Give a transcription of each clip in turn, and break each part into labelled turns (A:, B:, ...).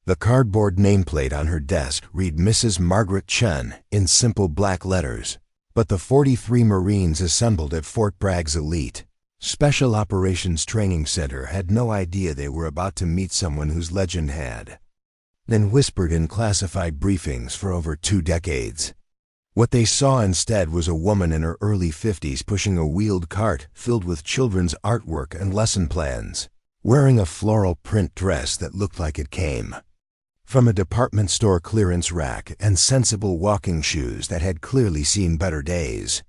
A: The cardboard nameplate on her desk read Mrs. Margaret Chen in simple black letters. But the 43 Marines assembled at Fort Bragg's elite Special Operations Training Center had no idea they were about to meet someone whose legend had been whispered in classified briefings for over 2 decades. What they saw instead was a woman in her early 50s pushing a wheeled cart filled with children's artwork and lesson plans, wearing a floral print dress that looked like it came from a department store clearance rack, and sensible walking shoes that had clearly seen better days.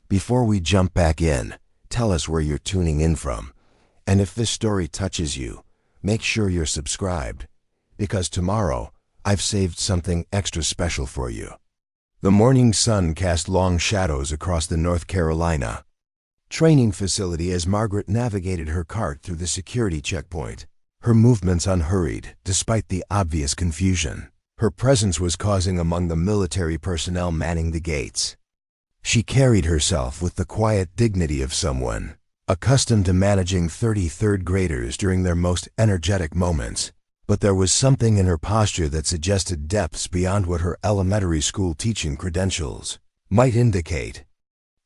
A: Before we jump back in, tell us where you're tuning in from, and if this story touches you, make sure you're subscribed, because tomorrow I've saved something extra special for you. The morning sun cast long shadows across the North Carolina training facility as Margaret navigated her cart through the security checkpoint. Her movements unhurried, despite the obvious confusion her presence was causing among the military personnel manning the gates. She carried herself with the quiet dignity of someone accustomed to managing 33rd graders during their most energetic moments, but there was something in her posture that suggested depths beyond what her elementary school teaching credentials might indicate.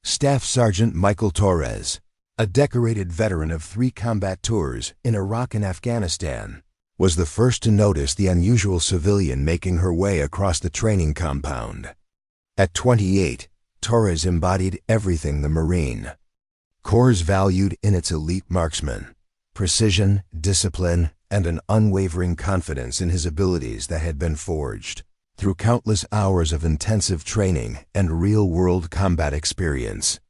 A: Staff Sergeant Michael Torres, a decorated veteran of 3 combat tours in Iraq and Afghanistan, was the first to notice the unusual civilian making her way across the training compound. At 28, Torres embodied everything the Marine Corps valued in its elite marksman: precision, discipline, and an unwavering confidence in his abilities that had been forged through countless hours of intensive training and real-world combat experience.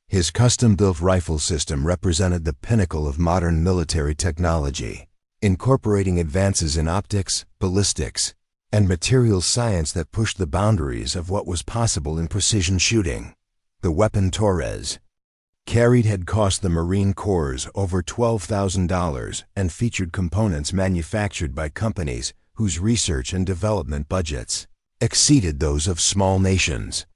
A: His custom-built rifle system represented the pinnacle of modern military technology, incorporating advances in optics, ballistics, and materials science that pushed the boundaries of what was possible in precision shooting. The weapon Torres carried had cost the Marine Corps over $12,000 and featured components manufactured by companies whose research and development budgets exceeded those of small nations.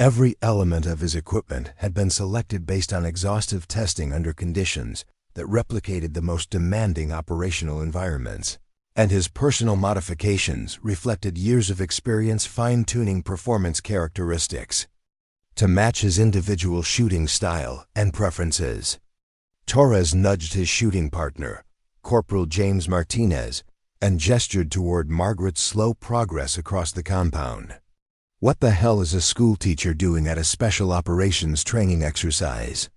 A: Every element of his equipment had been selected based on exhaustive testing under conditions that replicated the most demanding operational environments, and his personal modifications reflected years of experience fine-tuning performance characteristics to match his individual shooting style and preferences. Torres nudged his shooting partner, Corporal James Martinez, and gestured toward Margaret's slow progress across the compound. "What the hell is a schoolteacher doing at a special operations training exercise?"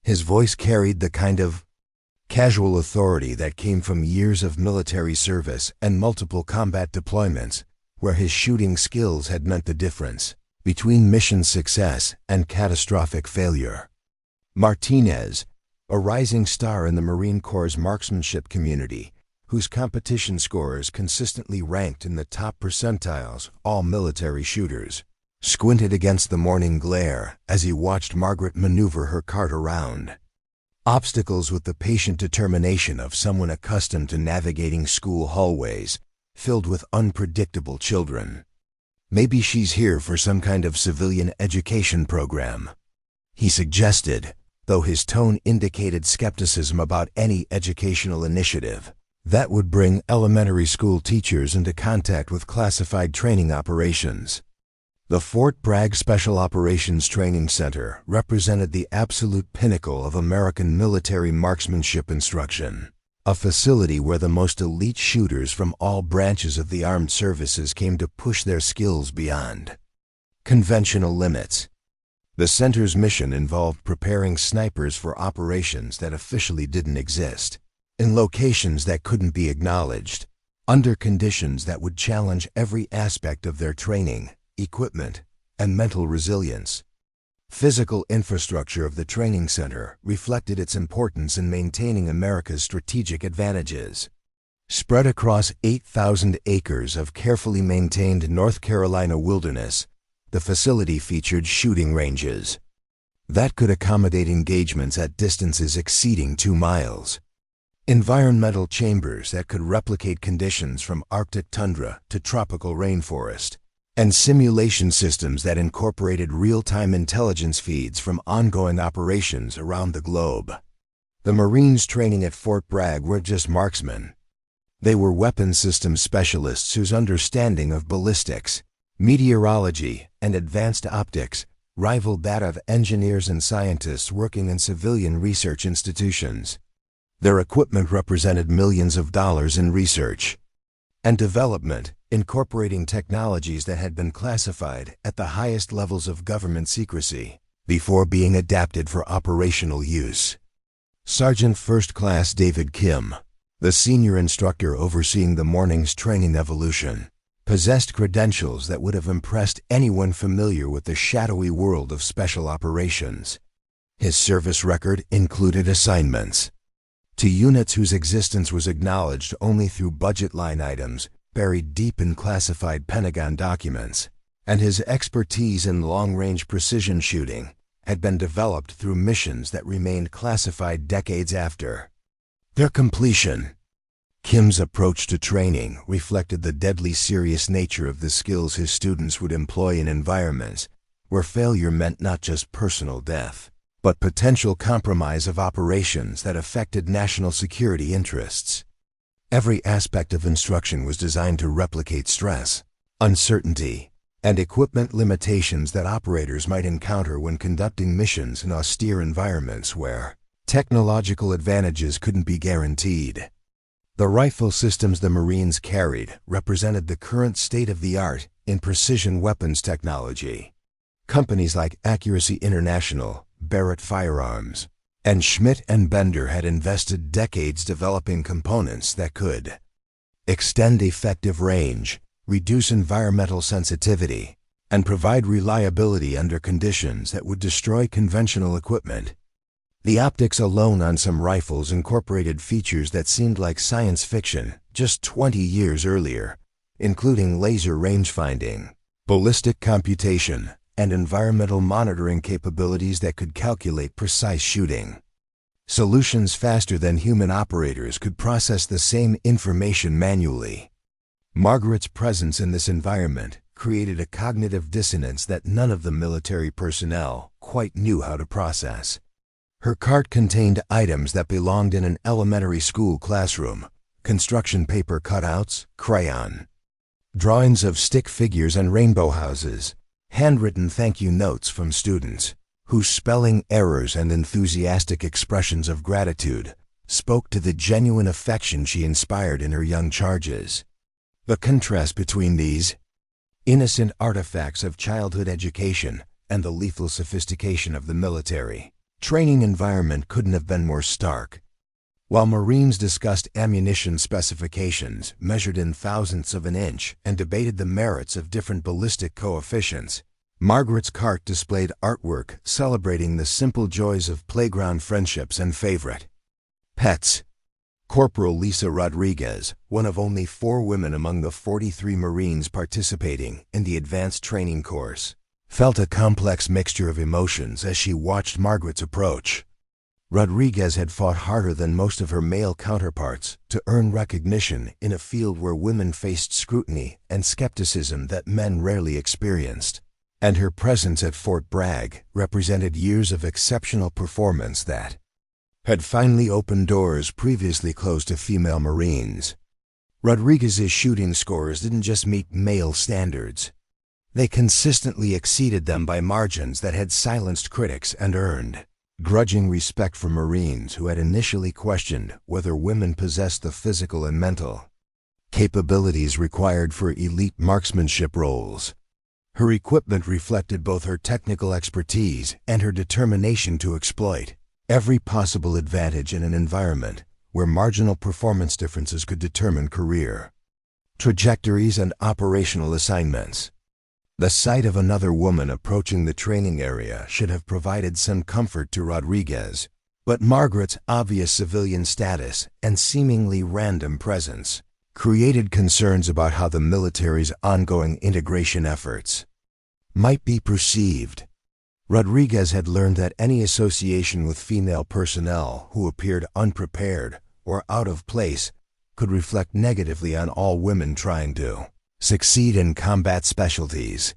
A: His voice carried the kind of casual authority that came from years of military service and multiple combat deployments, where his shooting skills had meant the difference between mission success and catastrophic failure. Martinez, a rising star in the Marine Corps' marksmanship community, whose competition scores consistently ranked in the top percentiles all military shooters, squinted against the morning glare as he watched Margaret maneuver her cart around obstacles with the patient determination of someone accustomed to navigating school hallways filled with unpredictable children. "Maybe she's here for some kind of civilian education program," he suggested, though his tone indicated skepticism about any educational initiative that would bring elementary school teachers into contact with classified training operations. The Fort Bragg Special Operations Training Center represented the absolute pinnacle of American military marksmanship instruction, a facility where the most elite shooters from all branches of the armed services came to push their skills beyond conventional limits. The center's mission involved preparing snipers for operations that officially didn't exist, in locations that couldn't be acknowledged, under conditions that would challenge every aspect of their training, equipment, and mental resilience. Physical infrastructure of the training center reflected its importance in maintaining America's strategic advantages. Spread across 8,000 acres of carefully maintained North Carolina wilderness, the facility featured shooting ranges that could accommodate engagements at distances exceeding 2 miles. Environmental chambers that could replicate conditions from Arctic tundra to tropical rainforest, and simulation systems that incorporated real-time intelligence feeds from ongoing operations around the globe. The Marines training at Fort Bragg weren't just marksmen. They were weapons systems specialists whose understanding of ballistics, meteorology, and advanced optics rivaled that of engineers and scientists working in civilian research institutions. Their equipment represented millions of dollars in research and development, incorporating technologies that had been classified at the highest levels of government secrecy before being adapted for operational use. Sergeant First Class David Kim, the senior instructor overseeing the morning's training evolution, possessed credentials that would have impressed anyone familiar with the shadowy world of special operations. His service record included assignments to units whose existence was acknowledged only through budget line items buried deep in classified Pentagon documents, and his expertise in long-range precision shooting had been developed through missions that remained classified decades after their completion. Kim's approach to training reflected the deadly serious nature of the skills his students would employ in environments where failure meant not just personal death, but potential compromise of operations that affected national security interests. Every aspect of instruction was designed to replicate stress, uncertainty, and equipment limitations that operators might encounter when conducting missions in austere environments where technological advantages couldn't be guaranteed. The rifle systems the Marines carried represented the current state-of-the-art in precision weapons technology. Companies like Accuracy International, Barrett Firearms, and Schmidt and Bender had invested decades developing components that could extend effective range, reduce environmental sensitivity, and provide reliability under conditions that would destroy conventional equipment. The optics alone on some rifles incorporated features that seemed like science fiction just 20 years earlier, including laser rangefinding, ballistic computation, and environmental monitoring capabilities that could calculate precise shooting. Solutions faster than human operators could process the same information manually. Margaret's presence in this environment created a cognitive dissonance that none of the military personnel quite knew how to process. Her cart contained items that belonged in an elementary school classroom: construction paper cutouts, crayon, drawings of stick figures and rainbow houses, handwritten thank you notes from students, whose spelling errors and enthusiastic expressions of gratitude spoke to the genuine affection she inspired in her young charges. The contrast between these innocent artifacts of childhood education and the lethal sophistication of the military training environment couldn't have been more stark. While Marines discussed ammunition specifications measured in thousandths of an inch and debated the merits of different ballistic coefficients, Margaret's cart displayed artwork celebrating the simple joys of playground friendships and favorite pets. Corporal Lisa Rodriguez, one of only 4 women among the 43 Marines participating in the advanced training course, felt a complex mixture of emotions as she watched Margaret's approach. Rodriguez had fought harder than most of her male counterparts to earn recognition in a field where women faced scrutiny and skepticism that men rarely experienced, and her presence at Fort Bragg represented years of exceptional performance that had finally opened doors previously closed to female Marines. Rodriguez's shooting scores didn't just meet male standards. They consistently exceeded them by margins that had silenced critics and earned grudging respect from Marines who had initially questioned whether women possessed the physical and mental capabilities required for elite marksmanship roles. Her equipment reflected both her technical expertise and her determination to exploit every possible advantage in an environment where marginal performance differences could determine career trajectories and operational assignments. The sight of another woman approaching the training area should have provided some comfort to Rodriguez, but Margaret's obvious civilian status and seemingly random presence created concerns about how the military's ongoing integration efforts might be perceived. Rodriguez had learned that any association with female personnel who appeared unprepared or out of place could reflect negatively on all women trying to succeed in combat specialties.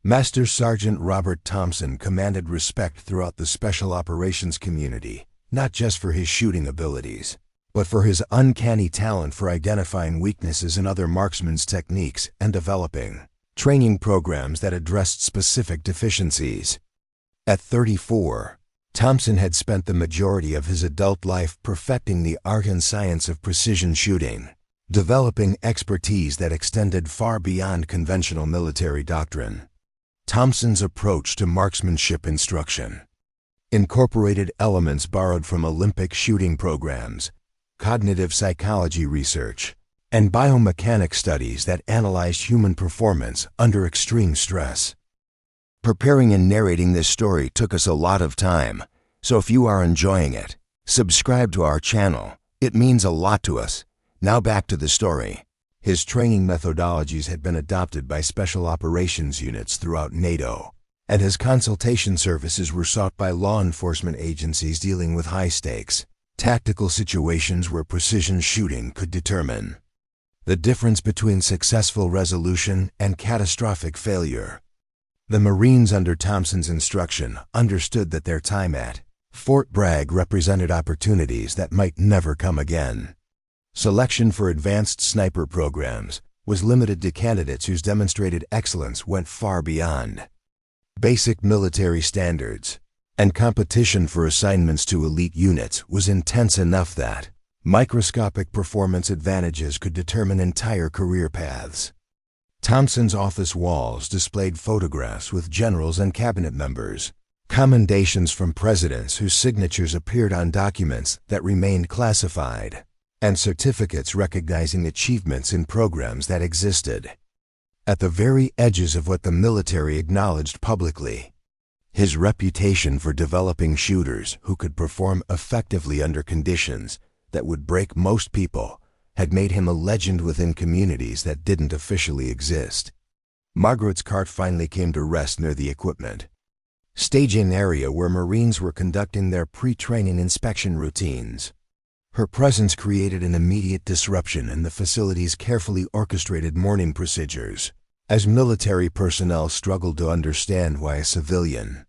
A: Master Sergeant Robert Thompson commanded respect throughout the special operations community, not just for his shooting abilities, but for his uncanny talent for identifying weaknesses in other marksmen's techniques and developing training programs that addressed specific deficiencies. At 34, Thompson had spent the majority of his adult life perfecting the art and science of precision shooting, developing expertise that extended far beyond conventional military doctrine. Thompson's approach to marksmanship instruction incorporated elements borrowed from Olympic shooting programs, cognitive psychology research, and biomechanics studies that analyzed human performance under extreme stress. Preparing and narrating this story took us a lot of time, so if you are enjoying it, subscribe to our channel. It means a lot to us. Now back to the story. His training methodologies had been adopted by special operations units throughout NATO, and his consultation services were sought by law enforcement agencies dealing with high-stakes, tactical situations where precision shooting could determine the difference between successful resolution and catastrophic failure. The Marines under Thompson's instruction understood that their time at Fort Bragg represented opportunities that might never come again. Selection for advanced sniper programs was limited to candidates whose demonstrated excellence went far beyond basic military standards, and competition for assignments to elite units was intense enough that microscopic performance advantages could determine entire career paths. Thompson's office walls displayed photographs with generals and cabinet members, commendations from presidents whose signatures appeared on documents that remained classified, and certificates recognizing achievements in programs that existed at the very edges of what the military acknowledged publicly. His reputation for developing shooters who could perform effectively under conditions that would break most people had made him a legend within communities that didn't officially exist. Margaret's cart finally came to rest near the equipment staging area where Marines were conducting their pre-training inspection routines. Her presence created an immediate disruption in the facility's carefully orchestrated morning procedures, as military personnel struggled to understand why a civilian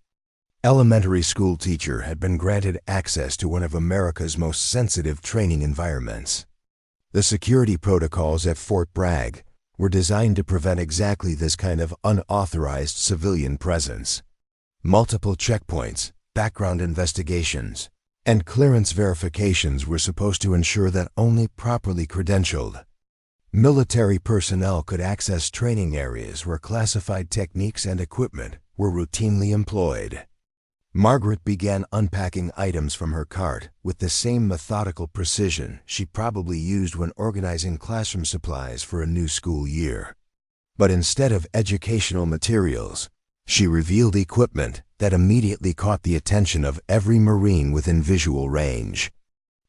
A: elementary school teacher had been granted access to one of America's most sensitive training environments. The security protocols at Fort Bragg were designed to prevent exactly this kind of unauthorized civilian presence. Multiple checkpoints, background investigations, and clearance verifications were supposed to ensure that only properly credentialed military personnel could access training areas where classified techniques and equipment were routinely employed. Margaret began unpacking items from her cart with the same methodical precision she probably used when organizing classroom supplies for a new school year. But instead of educational materials, she revealed equipment that immediately caught the attention of every Marine within visual range.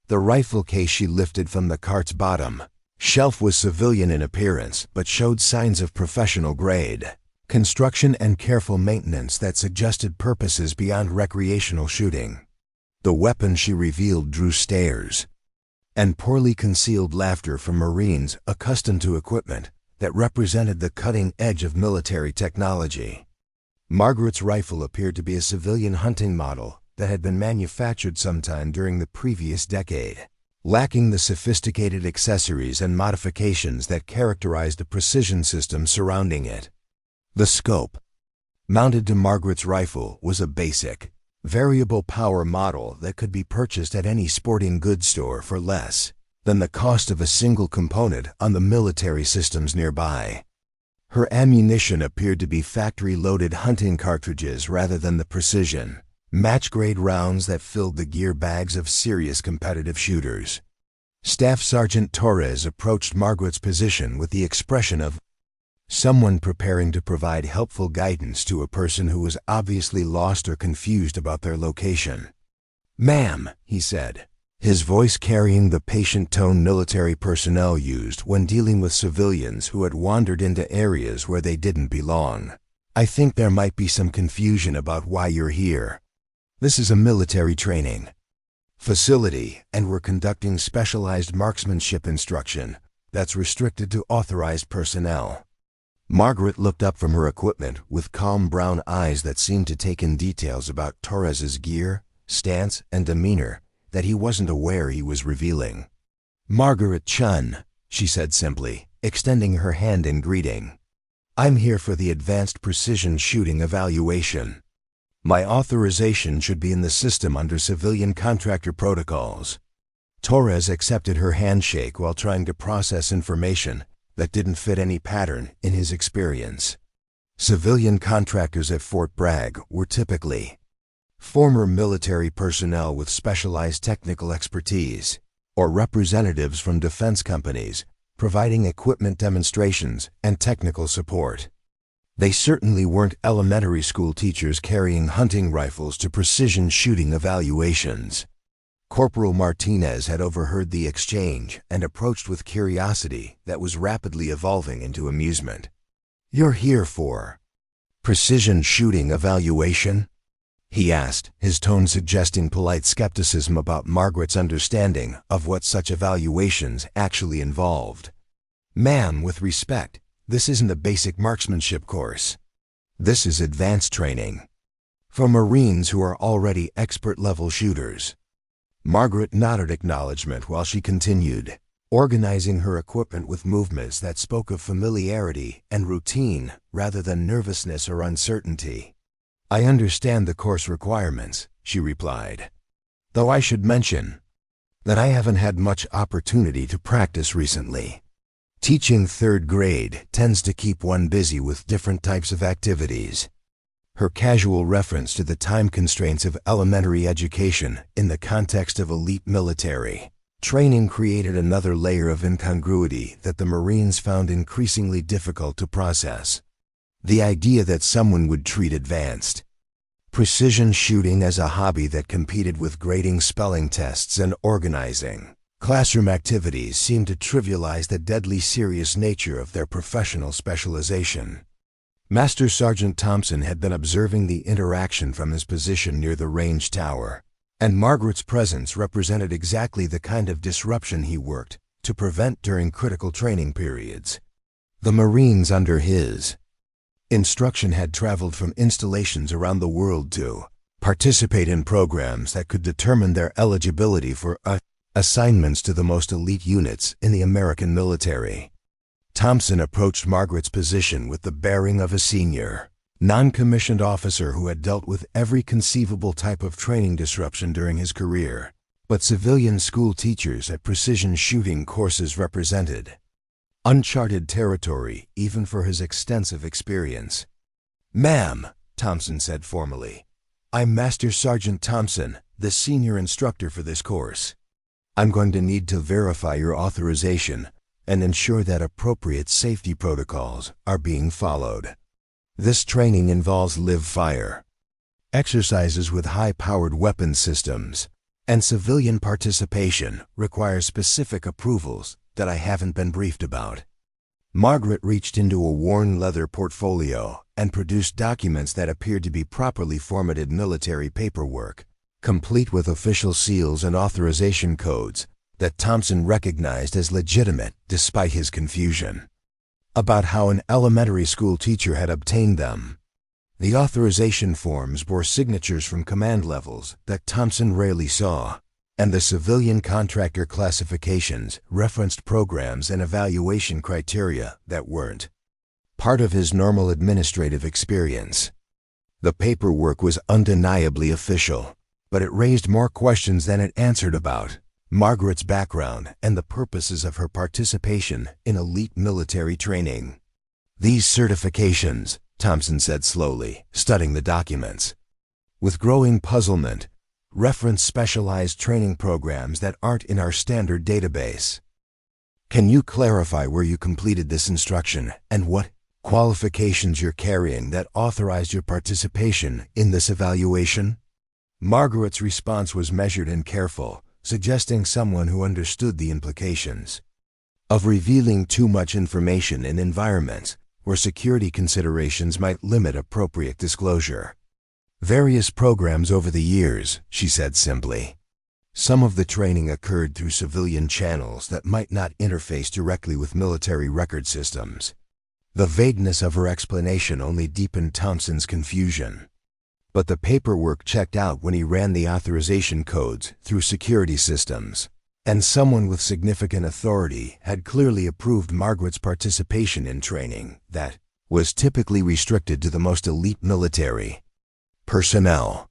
A: The rifle case she lifted from the cart's bottom shelf was civilian in appearance but showed signs of professional grade construction and careful maintenance that suggested purposes beyond recreational shooting. The weapon she revealed drew stares and poorly concealed laughter from Marines accustomed to equipment that represented the cutting edge of military technology. Margaret's rifle appeared to be a civilian hunting model that had been manufactured sometime during the previous decade, lacking the sophisticated accessories and modifications that characterized the precision system surrounding it. The scope mounted to Margaret's rifle was a basic, variable power model that could be purchased at any sporting goods store for less than the cost of a single component on the military systems nearby. Her ammunition appeared to be factory-loaded hunting cartridges rather than the precision, match-grade rounds that filled the gear bags of serious competitive shooters. Staff Sergeant Torres approached Margaret's position with the expression of someone preparing to provide helpful guidance to a person who was obviously lost or confused about their location. "Ma'am," he said, his voice carrying the patient tone military personnel used when dealing with civilians who had wandered into areas where they didn't belong. "I think there might be some confusion about why you're here. This is a military training facility, and we're conducting specialized marksmanship instruction that's restricted to authorized personnel." Margaret looked up from her equipment with calm brown eyes that seemed to take in details about Torres's gear, stance, and demeanor that he wasn't aware he was revealing. Margaret Chen, she said simply, extending her hand in greeting. I'm here for the Advanced Precision Shooting Evaluation. My authorization should be in the system under civilian contractor protocols. Torres accepted her handshake while trying to process information that didn't fit any pattern in his experience. Civilian contractors at Fort Bragg were typically former military personnel with specialized technical expertise, or representatives from defense companies providing equipment demonstrations and technical support. They certainly weren't elementary school teachers carrying hunting rifles to precision shooting evaluations. Corporal Martinez had overheard the exchange and approached with curiosity that was rapidly evolving into amusement. "You're here for precision shooting evaluation?" he asked, his tone suggesting polite skepticism about Margaret's understanding of what such evaluations actually involved. "Ma'am, with respect, this isn't a basic marksmanship course. This is advanced training for Marines who are already expert-level shooters." Margaret nodded acknowledgement while she continued, organizing her equipment with movements that spoke of familiarity and routine rather than nervousness or uncertainty. "I understand the course requirements," she replied, "though I should mention that I haven't had much opportunity to practice recently. Teaching third grade tends to keep one busy with different types of activities." Her casual reference to the time constraints of elementary education in the context of elite military training created another layer of incongruity that the Marines found increasingly difficult to process. The idea that someone would treat advanced precision shooting as a hobby that competed with grading spelling tests and organizing classroom activities seemed to trivialize the deadly serious nature of their professional specialization. Master Sergeant Thompson had been observing the interaction from his position near the range tower, and Margaret's presence represented exactly the kind of disruption he worked to prevent during critical training periods. The Marines under his instruction had traveled from installations around the world to participate in programs that could determine their eligibility for assignments to the most elite units in the American military. Thompson approached Margaret's position with the bearing of a senior, non-commissioned officer who had dealt with every conceivable type of training disruption during his career, but civilian school teachers at precision shooting courses represented uncharted territory even for his extensive experience. "Ma'am," Thompson said formally, "I'm Master Sergeant Thompson, the senior instructor for this course. I'm going to need to verify your authorization and ensure that appropriate safety protocols are being followed. This training involves live-fire exercises with high-powered weapon systems, and civilian participation requires specific approvals that I haven't been briefed about." Margaret reached into a worn leather portfolio and produced documents that appeared to be properly formatted military paperwork, complete with official seals and authorization codes that Thompson recognized as legitimate despite his confusion about how an elementary school teacher had obtained them. The authorization forms bore signatures from command levels that Thompson rarely saw, and the civilian contractor classifications referenced programs and evaluation criteria that weren't part of his normal administrative experience. The paperwork was undeniably official, but it raised more questions than it answered about Margaret's background and the purposes of her participation in elite military training. "These certifications," Thompson said slowly, studying the documents, with growing puzzlement, reference specialized training programs that aren't in our standard database. Can you clarify where you completed this instruction and what qualifications you're carrying that authorized your participation in this evaluation?" Margaret's response was measured and careful, suggesting someone who understood the implications of revealing too much information in environments where security considerations might limit appropriate disclosure. "Various programs over the years," she said simply. "Some of the training occurred through civilian channels that might not interface directly with military record systems." The vagueness of her explanation only deepened Thompson's confusion. But the paperwork checked out when he ran the authorization codes through security systems. And someone with significant authority had clearly approved Margaret's participation in training that was typically restricted to the most elite military personnel.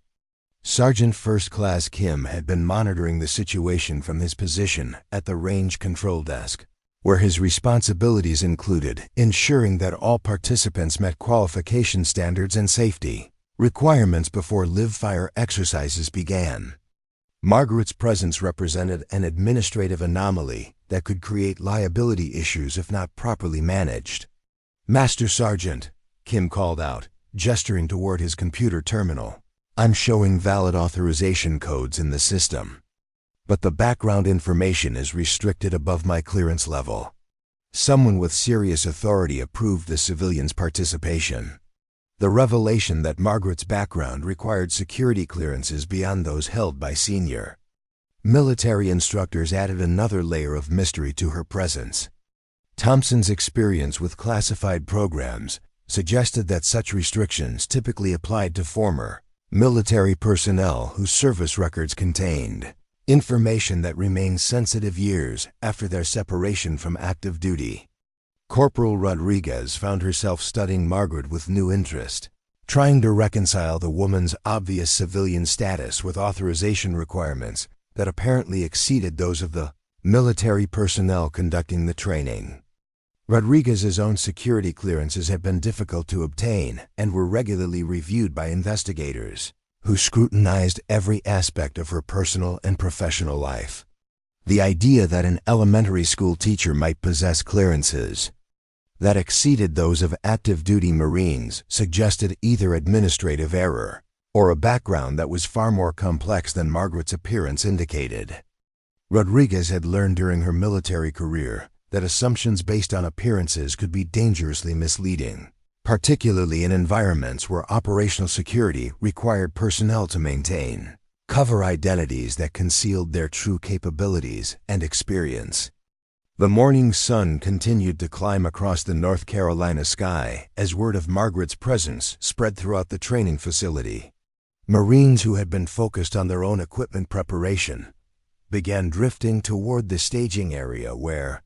A: Sergeant First Class Kim had been monitoring the situation from his position at the range control desk, where his responsibilities included ensuring that all participants met qualification standards and safety requirements before live-fire exercises began. Margaret's presence represented an administrative anomaly that could create liability issues if not properly managed. "Master Sergeant," Kim called out, gesturing toward his computer terminal, "I'm showing valid authorization codes in the system, but the background information is restricted above my clearance level." Someone with serious authority approved the civilian's participation. The revelation that Margaret's background required security clearances beyond those held by senior military instructors added another layer of mystery to her presence. Thompson's experience with classified programs suggested that such restrictions typically applied to former military personnel whose service records contained information that remained sensitive years after their separation from active duty. Corporal Rodriguez found herself studying Margaret with new interest, trying to reconcile the woman's obvious civilian status with authorization requirements that apparently exceeded those of the military personnel conducting the training. Rodriguez's own security clearances had been difficult to obtain and were regularly reviewed by investigators, who scrutinized every aspect of her personal and professional life. The idea that an elementary school teacher might possess clearances that exceeded those of active-duty Marines suggested either administrative error or a background that was far more complex than Margaret's appearance indicated. Rodriguez had learned during her military career that assumptions based on appearances could be dangerously misleading, particularly in environments where operational security required personnel to maintain cover identities that concealed their true capabilities and experience. The morning sun continued to climb across the North Carolina sky as word of Margaret's presence spread throughout the training facility. Marines who had been focused on their own equipment preparation began drifting toward the staging area where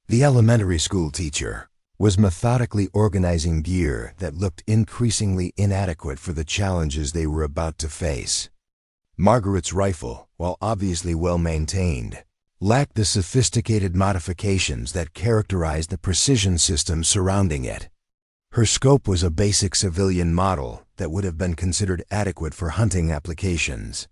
A: the elementary school teacher was methodically organizing gear that looked increasingly inadequate for the challenges they were about to face. Margaret's rifle, while obviously well-maintained, lacked the sophisticated modifications that characterized the precision systems surrounding it. Her scope was a basic civilian model that would have been considered adequate for hunting applications,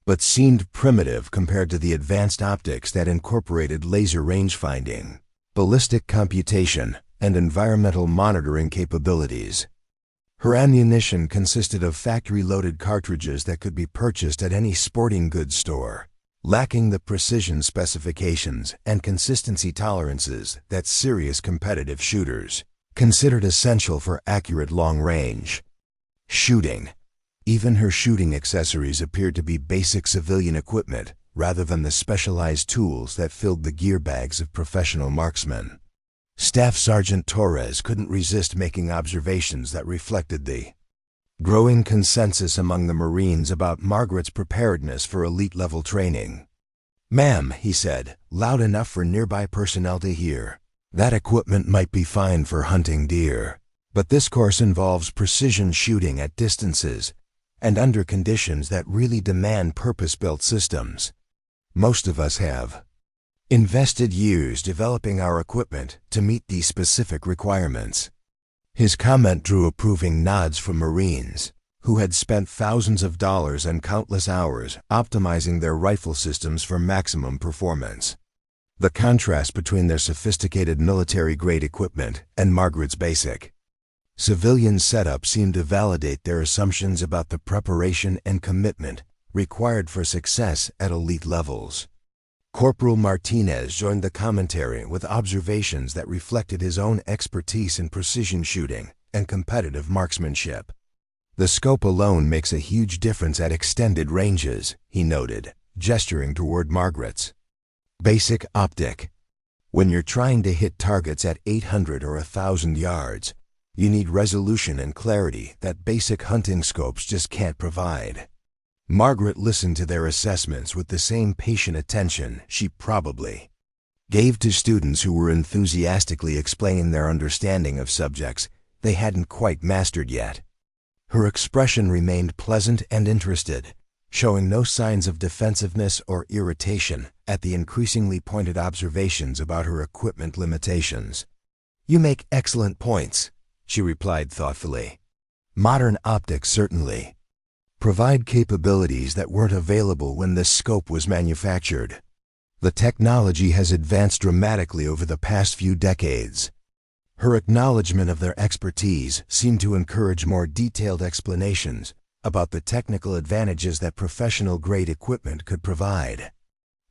A: but seemed primitive compared to the advanced optics that incorporated laser rangefinding, ballistic computation, and environmental monitoring capabilities. Her ammunition consisted of factory-loaded cartridges that could be purchased at any sporting goods store, lacking the precision specifications and consistency tolerances that serious competitive shooters considered essential for accurate long-range shooting. Even her shooting accessories appeared to be basic civilian equipment rather than the specialized tools that filled the gear bags of professional marksmen. Staff Sergeant Torres couldn't resist making observations that reflected the growing consensus among the Marines about Margaret's preparedness for elite-level training. "Ma'am," he said, loud enough for nearby personnel to hear, "that equipment might be fine for hunting deer, but this course involves precision shooting at distances and under conditions that really demand purpose-built systems. Most of us have invested years developing our equipment to meet these specific requirements." His comment drew approving nods from Marines, who had spent thousands of dollars and countless hours optimizing their rifle systems for maximum performance. The contrast between their sophisticated military-grade equipment and Margaret's basic civilian setup seemed to validate their assumptions about the preparation and commitment required for success at elite levels. Corporal Martinez joined the commentary with observations that reflected his own expertise in precision shooting and competitive marksmanship. "The scope alone makes a huge difference at extended ranges," he noted, gesturing toward Margaret's basic optic. "When you're trying to hit targets at 800 or 1,000 yards, you need resolution and clarity that basic hunting scopes just can't provide." Margaret listened to their assessments with the same patient attention she probably gave to students who were enthusiastically explaining their understanding of subjects they hadn't quite mastered yet. Her expression remained pleasant and interested, showing no signs of defensiveness or irritation at the increasingly pointed observations about her equipment limitations. "You make excellent points," she replied thoughtfully. "Modern optics certainly provide capabilities that weren't available when this scope was manufactured. The technology has advanced dramatically over the past few decades." Her acknowledgement of their expertise seemed to encourage more detailed explanations about the technical advantages that professional-grade equipment could provide.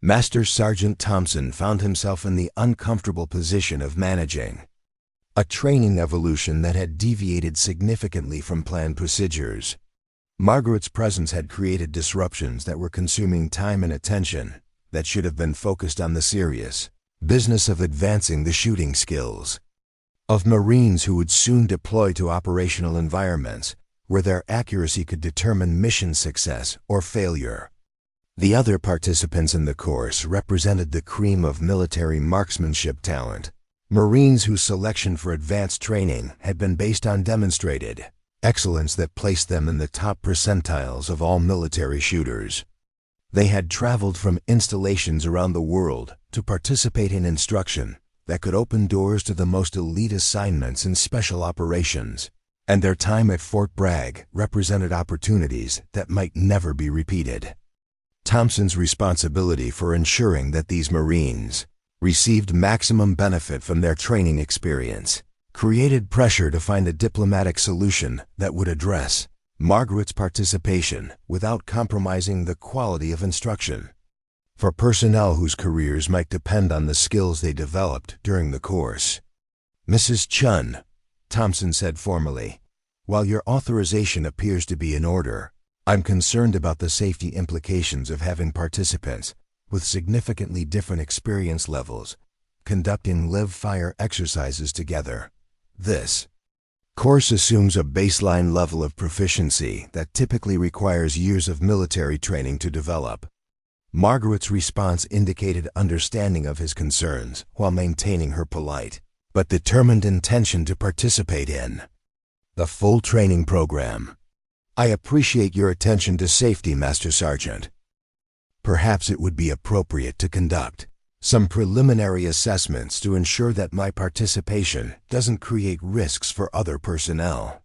A: Master Sergeant Thompson found himself in the uncomfortable position of managing a training evolution that had deviated significantly from planned procedures. Margaret's presence had created disruptions that were consuming time and attention that should have been focused on the serious business of advancing the shooting skills of Marines who would soon deploy to operational environments where their accuracy could determine mission success or failure. The other participants in the course represented the cream of military marksmanship talent, Marines whose selection for advanced training had been based on demonstrated excellence that placed them in the top percentiles of all military shooters. They had traveled from installations around the world to participate in instruction that could open doors to the most elite assignments in special operations, and their time at Fort Bragg represented opportunities that might never be repeated. Thompson's responsibility for ensuring that these Marines received maximum benefit from their training experience created pressure to find a diplomatic solution that would address Margaret's participation without compromising the quality of instruction. For personnel whose careers might depend on the skills they developed during the course. "Mrs. Chen," Thompson said formally, "while your authorization appears to be in order, I'm concerned about the safety implications of having participants with significantly different experience levels conducting live-fire exercises together. This course assumes a baseline level of proficiency that typically requires years of military training to develop." Margaret's response indicated understanding of his concerns while maintaining her polite but determined intention to participate in the full training program. "I appreciate your attention to safety, Master Sergeant. Perhaps it would be appropriate to conduct some preliminary assessments to ensure that my participation doesn't create risks for other personnel."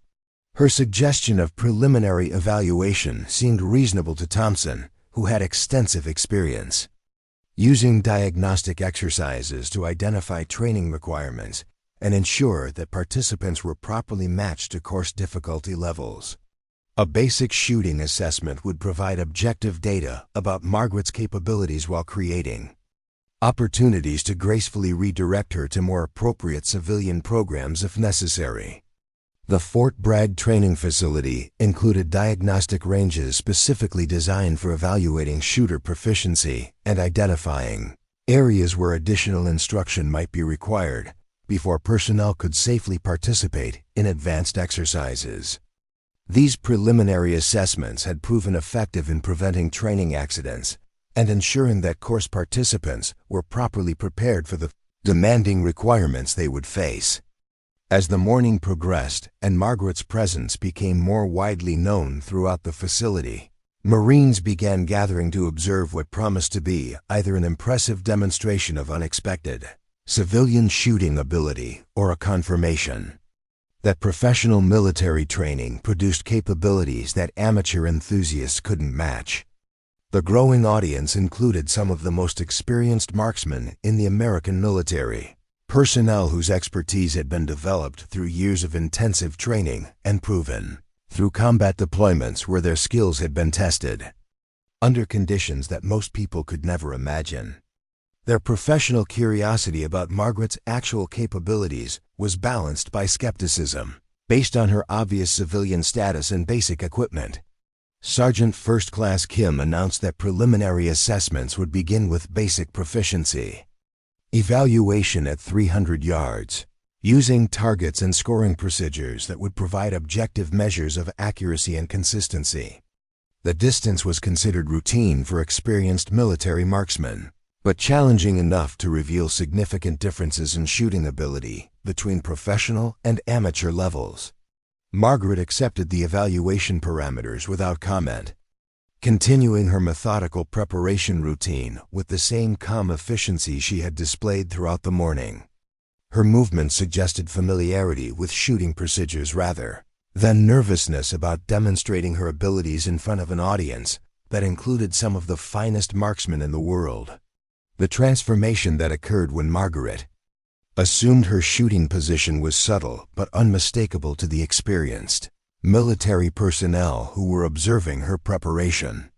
A: Her suggestion of preliminary evaluation seemed reasonable to Thompson, who had extensive experience using diagnostic exercises to identify training requirements and ensure that participants were properly matched to course difficulty levels. A basic shooting assessment would provide objective data about Margaret's capabilities while creating opportunities to gracefully redirect her to more appropriate civilian programs if necessary. The Fort Bragg training facility included diagnostic ranges specifically designed for evaluating shooter proficiency and identifying areas where additional instruction might be required before personnel could safely participate in advanced exercises. These preliminary assessments had proven effective in preventing training accidents and ensuring that course participants were properly prepared for the demanding requirements they would face. As the morning progressed and Margaret's presence became more widely known throughout the facility, Marines began gathering to observe what promised to be either an impressive demonstration of unexpected civilian shooting ability or a confirmation that professional military training produced capabilities that amateur enthusiasts couldn't match. The growing audience included some of the most experienced marksmen in the American military, personnel whose expertise had been developed through years of intensive training and proven through combat deployments where their skills had been tested under conditions that most people could never imagine. Their professional curiosity about Margaret's actual capabilities was balanced by skepticism based on her obvious civilian status and basic equipment. Sergeant First Class Kim announced that preliminary assessments would begin with basic proficiency evaluation at 300 yards, using targets and scoring procedures that would provide objective measures of accuracy and consistency. The distance was considered routine for experienced military marksmen, but challenging enough to reveal significant differences in shooting ability between professional and amateur levels. Margaret accepted the evaluation parameters without comment, continuing her methodical preparation routine with the same calm efficiency she had displayed throughout the morning. Her movements suggested familiarity with shooting procedures rather than nervousness about demonstrating her abilities in front of an audience that included some of the finest marksmen in the world. The transformation that occurred when Margaret assumed her shooting position was subtle but unmistakable to the experienced military personnel who were observing her preparation.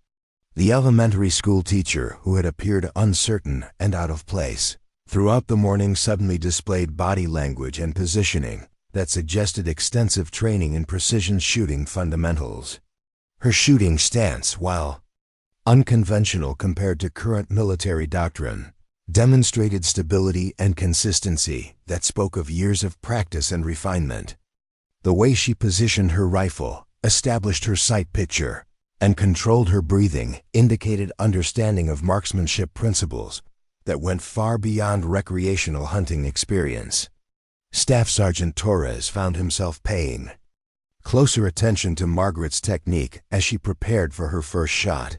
A: The elementary school teacher, who had appeared uncertain and out of place throughout the morning, suddenly displayed body language and positioning that suggested extensive training in precision shooting fundamentals. Her shooting stance, while unconventional compared to current military doctrine, demonstrated stability and consistency that spoke of years of practice and refinement. The way she positioned her rifle, established her sight picture, and controlled her breathing indicated understanding of marksmanship principles that went far beyond recreational hunting experience. Staff Sergeant Torres found himself paying closer attention to Margaret's technique as she prepared for her first shot.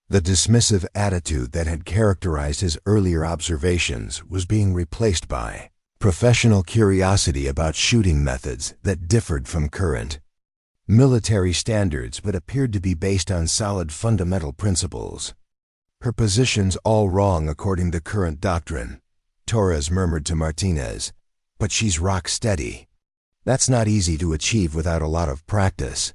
A: The dismissive attitude that had characterized his earlier observations was being replaced by professional curiosity about shooting methods that differed from current military standards but appeared to be based on solid fundamental principles. "Her position's all wrong according to current doctrine," Torres murmured to Martinez, "but she's rock steady. That's not easy to achieve without a lot of practice."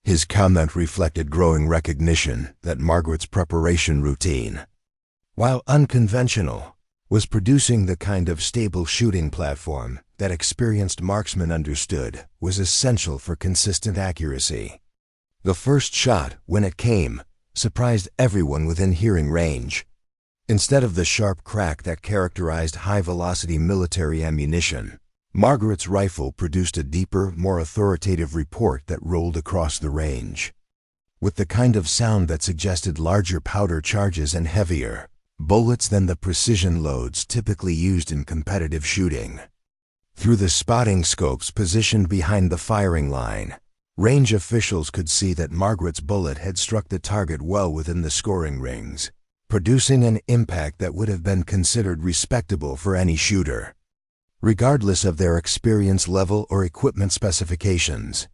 A: His comment reflected growing recognition that Margaret's preparation routine, while unconventional, was producing the kind of stable shooting platform that experienced marksmen understood was essential for consistent accuracy. The first shot, when it came, surprised everyone within hearing range. Instead of the sharp crack that characterized high-velocity military ammunition, Margaret's rifle produced a deeper, more authoritative report that rolled across the range, with the kind of sound that suggested larger powder charges and heavier bullets than the precision loads typically used in competitive shooting. Through the spotting scopes positioned behind the firing line, range officials could see that Margaret's bullet had struck the target well within the scoring rings, producing an impact that would have been considered respectable for any shooter, regardless of their experience level or equipment specifications.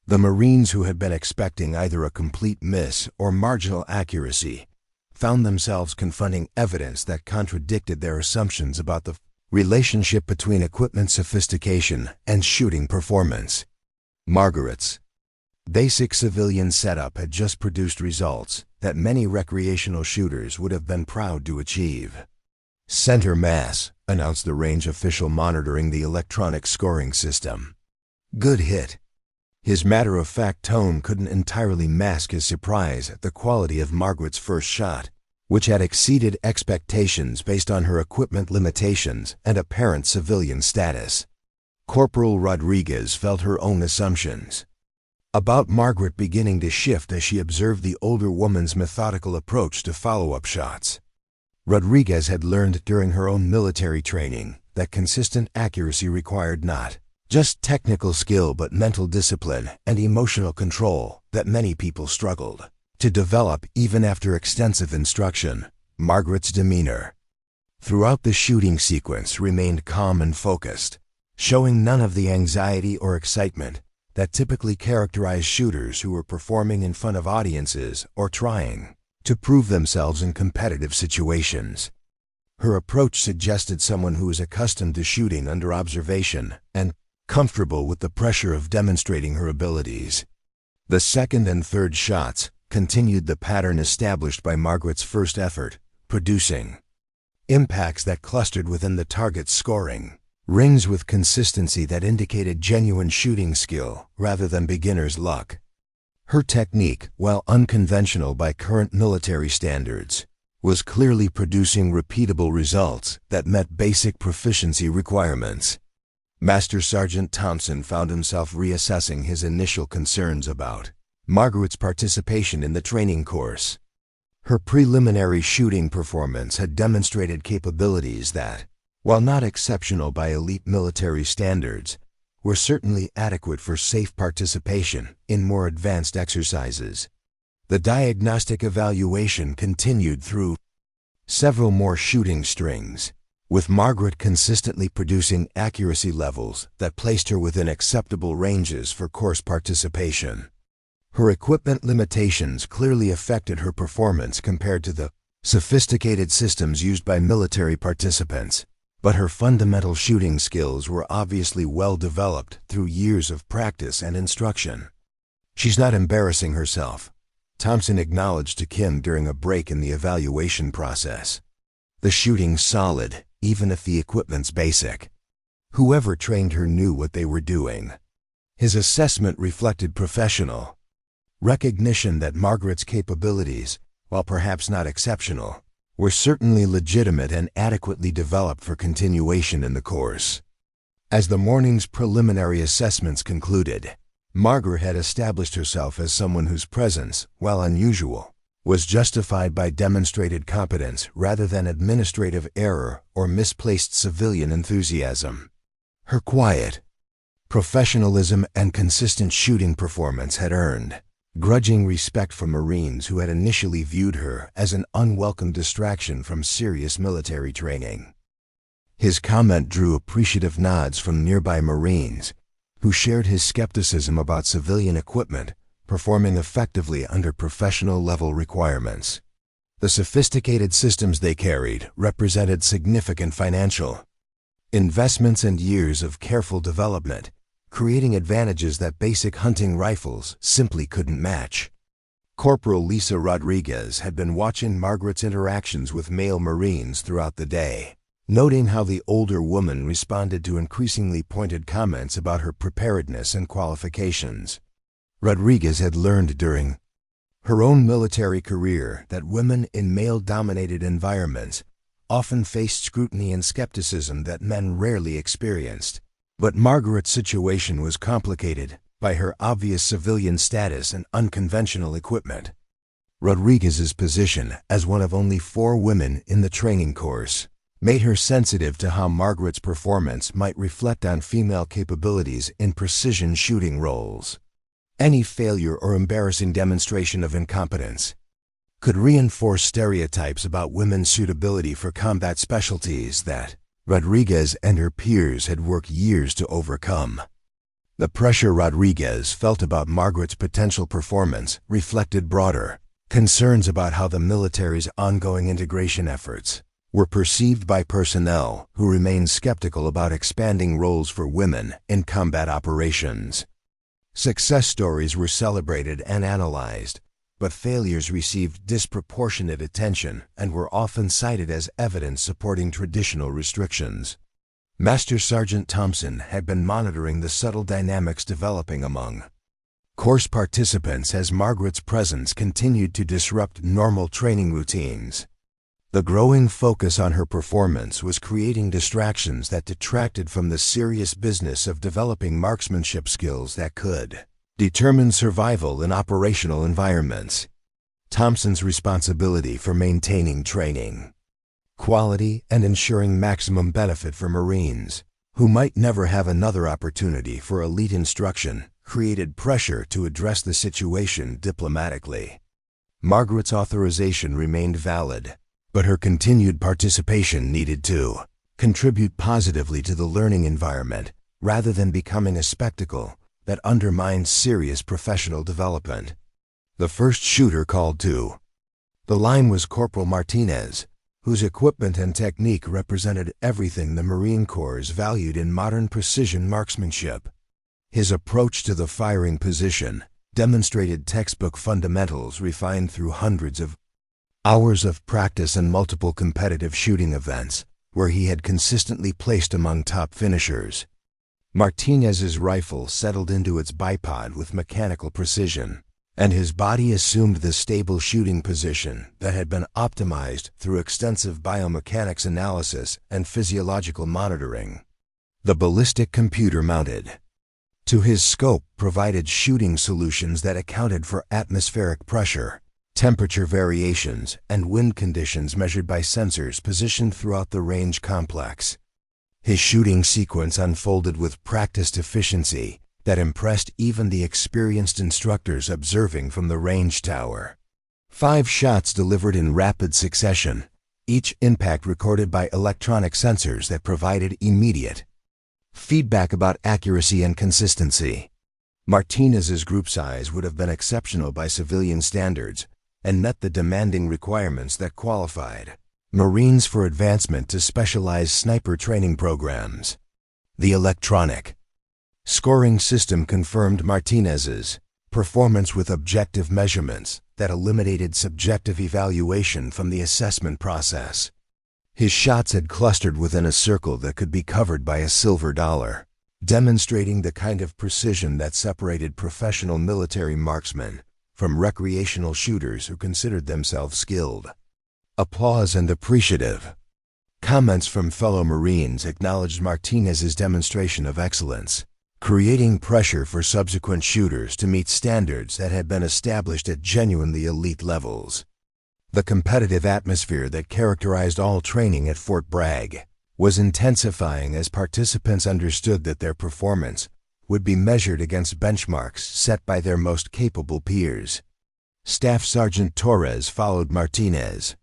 A: The Marines, who had been expecting either a complete miss or marginal accuracy, found themselves confronting evidence that contradicted their assumptions about the relationship between equipment sophistication and shooting performance. Margaret's basic civilian setup had just produced results that many recreational shooters would have been proud to achieve. "Center mass," announced the range official monitoring the electronic scoring system. "Good hit." His matter-of-fact tone couldn't entirely mask his surprise at the quality of Margaret's first shot, which had exceeded expectations based on her equipment limitations and apparent civilian status. Corporal Rodriguez felt her own assumptions about Margaret beginning to shift as she observed the older woman's methodical approach to follow-up shots. Rodriguez had learned during her own military training that consistent accuracy required not just technical skill but mental discipline and emotional control that many people struggled to develop even after extensive instruction. Margaret's demeanor throughout the shooting sequence remained calm and focused, showing none of the anxiety or excitement that typically characterize shooters who were performing in front of audiences or trying to prove themselves in competitive situations. Her approach suggested someone who was accustomed to shooting under observation and comfortable with the pressure of demonstrating her abilities. The second and third shots continued the pattern established by Margaret's first effort, producing impacts that clustered within the target's scoring rings with consistency that indicated genuine shooting skill rather than beginner's luck. Her technique, while unconventional by current military standards, was clearly producing repeatable results that met basic proficiency requirements. Master Sergeant Thompson found himself reassessing his initial concerns about Margaret's participation in the training course. Her preliminary shooting performance had demonstrated capabilities that, while not exceptional by elite military standards, were certainly adequate for safe participation in more advanced exercises. The diagnostic evaluation continued through several more shooting strings, with Margaret consistently producing accuracy levels that placed her within acceptable ranges for course participation. Her equipment limitations clearly affected her performance compared to the sophisticated systems used by military participants, but her fundamental shooting skills were obviously well developed through years of practice and instruction. "She's not embarrassing herself," Thompson acknowledged to Kim during a break in the evaluation process. "The shooting's solid, even if the equipment's basic." Whoever trained her knew what they were doing. His assessment reflected professional recognition that Margaret's capabilities, while perhaps not exceptional, were certainly legitimate and adequately developed for continuation in the course. As the morning's preliminary assessments concluded, Margaret had established herself as someone whose presence, while unusual, was justified by demonstrated competence rather than administrative error or misplaced civilian enthusiasm. Her quiet professionalism and consistent shooting performance had earned grudging respect from Marines who had initially viewed her as an unwelcome distraction from serious military training. His comment drew appreciative nods from nearby Marines, who shared his skepticism about civilian equipment performing effectively under professional-level requirements. The sophisticated systems they carried represented significant financial investments and years of careful development, creating advantages that basic hunting rifles simply couldn't match. Corporal Lisa Rodriguez had been watching Margaret's interactions with male Marines throughout the day, noting how the older woman responded to increasingly pointed comments about her preparedness and qualifications. Rodriguez had learned during her own military career that women in male-dominated environments often faced scrutiny and skepticism that men rarely experienced. But Margaret's situation was complicated by her obvious civilian status and unconventional equipment. Rodriguez's position as one of only 4 women in the training course made her sensitive to how Margaret's performance might reflect on female capabilities in precision shooting roles. Any failure or embarrassing demonstration of incompetence could reinforce stereotypes about women's suitability for combat specialties that Rodriguez and her peers had worked years to overcome. The pressure Rodriguez felt about Margaret's potential performance reflected broader concerns about how the military's ongoing integration efforts were perceived by personnel who remained skeptical about expanding roles for women in combat operations. Success stories were celebrated and analyzed, but failures received disproportionate attention and were often cited as evidence supporting traditional restrictions. Master Sergeant Thompson had been monitoring the subtle dynamics developing among course participants as Margaret's presence continued to disrupt normal training routines. The growing focus on her performance was creating distractions that detracted from the serious business of developing marksmanship skills that could determine survival in operational environments. Thompson's responsibility for maintaining training quality and ensuring maximum benefit for Marines, who might never have another opportunity for elite instruction, created pressure to address the situation diplomatically. Margaret's authorization remained valid, but her continued participation needed to contribute positively to the learning environment rather than becoming a spectacle that undermines serious professional development. The first shooter called to the line was Corporal Martinez, whose equipment and technique represented everything the Marine Corps valued in modern precision marksmanship. His approach to the firing position demonstrated textbook fundamentals refined through hundreds of hours of practice and multiple competitive shooting events, where he had consistently placed among top finishers. Martinez's rifle settled into its bipod with mechanical precision, and his body assumed the stable shooting position that had been optimized through extensive biomechanics analysis and physiological monitoring. The ballistic computer-mounted to his scope provided shooting solutions that accounted for atmospheric pressure, temperature variations, and wind conditions measured by sensors positioned throughout the range complex. His shooting sequence unfolded with practiced efficiency that impressed even the experienced instructors observing from the range tower. 5 shots delivered in rapid succession, each impact recorded by electronic sensors that provided immediate feedback about accuracy and consistency. Martinez's group size would have been exceptional by civilian standards and met the demanding requirements that qualified Marines for advancement to specialized sniper training programs. The electronic scoring system confirmed Martinez's performance with objective measurements that eliminated subjective evaluation from the assessment process. His shots had clustered within a circle that could be covered by a silver dollar, demonstrating the kind of precision that separated professional military marksmen from recreational shooters who considered themselves skilled. Applause and appreciative comments from fellow Marines acknowledged Martinez's demonstration of excellence, creating pressure for subsequent shooters to meet standards that had been established at genuinely elite levels. The competitive atmosphere that characterized all training at Fort Bragg was intensifying as participants understood that their performance would be measured against benchmarks set by their most capable peers. Staff Sergeant Torres followed Martinez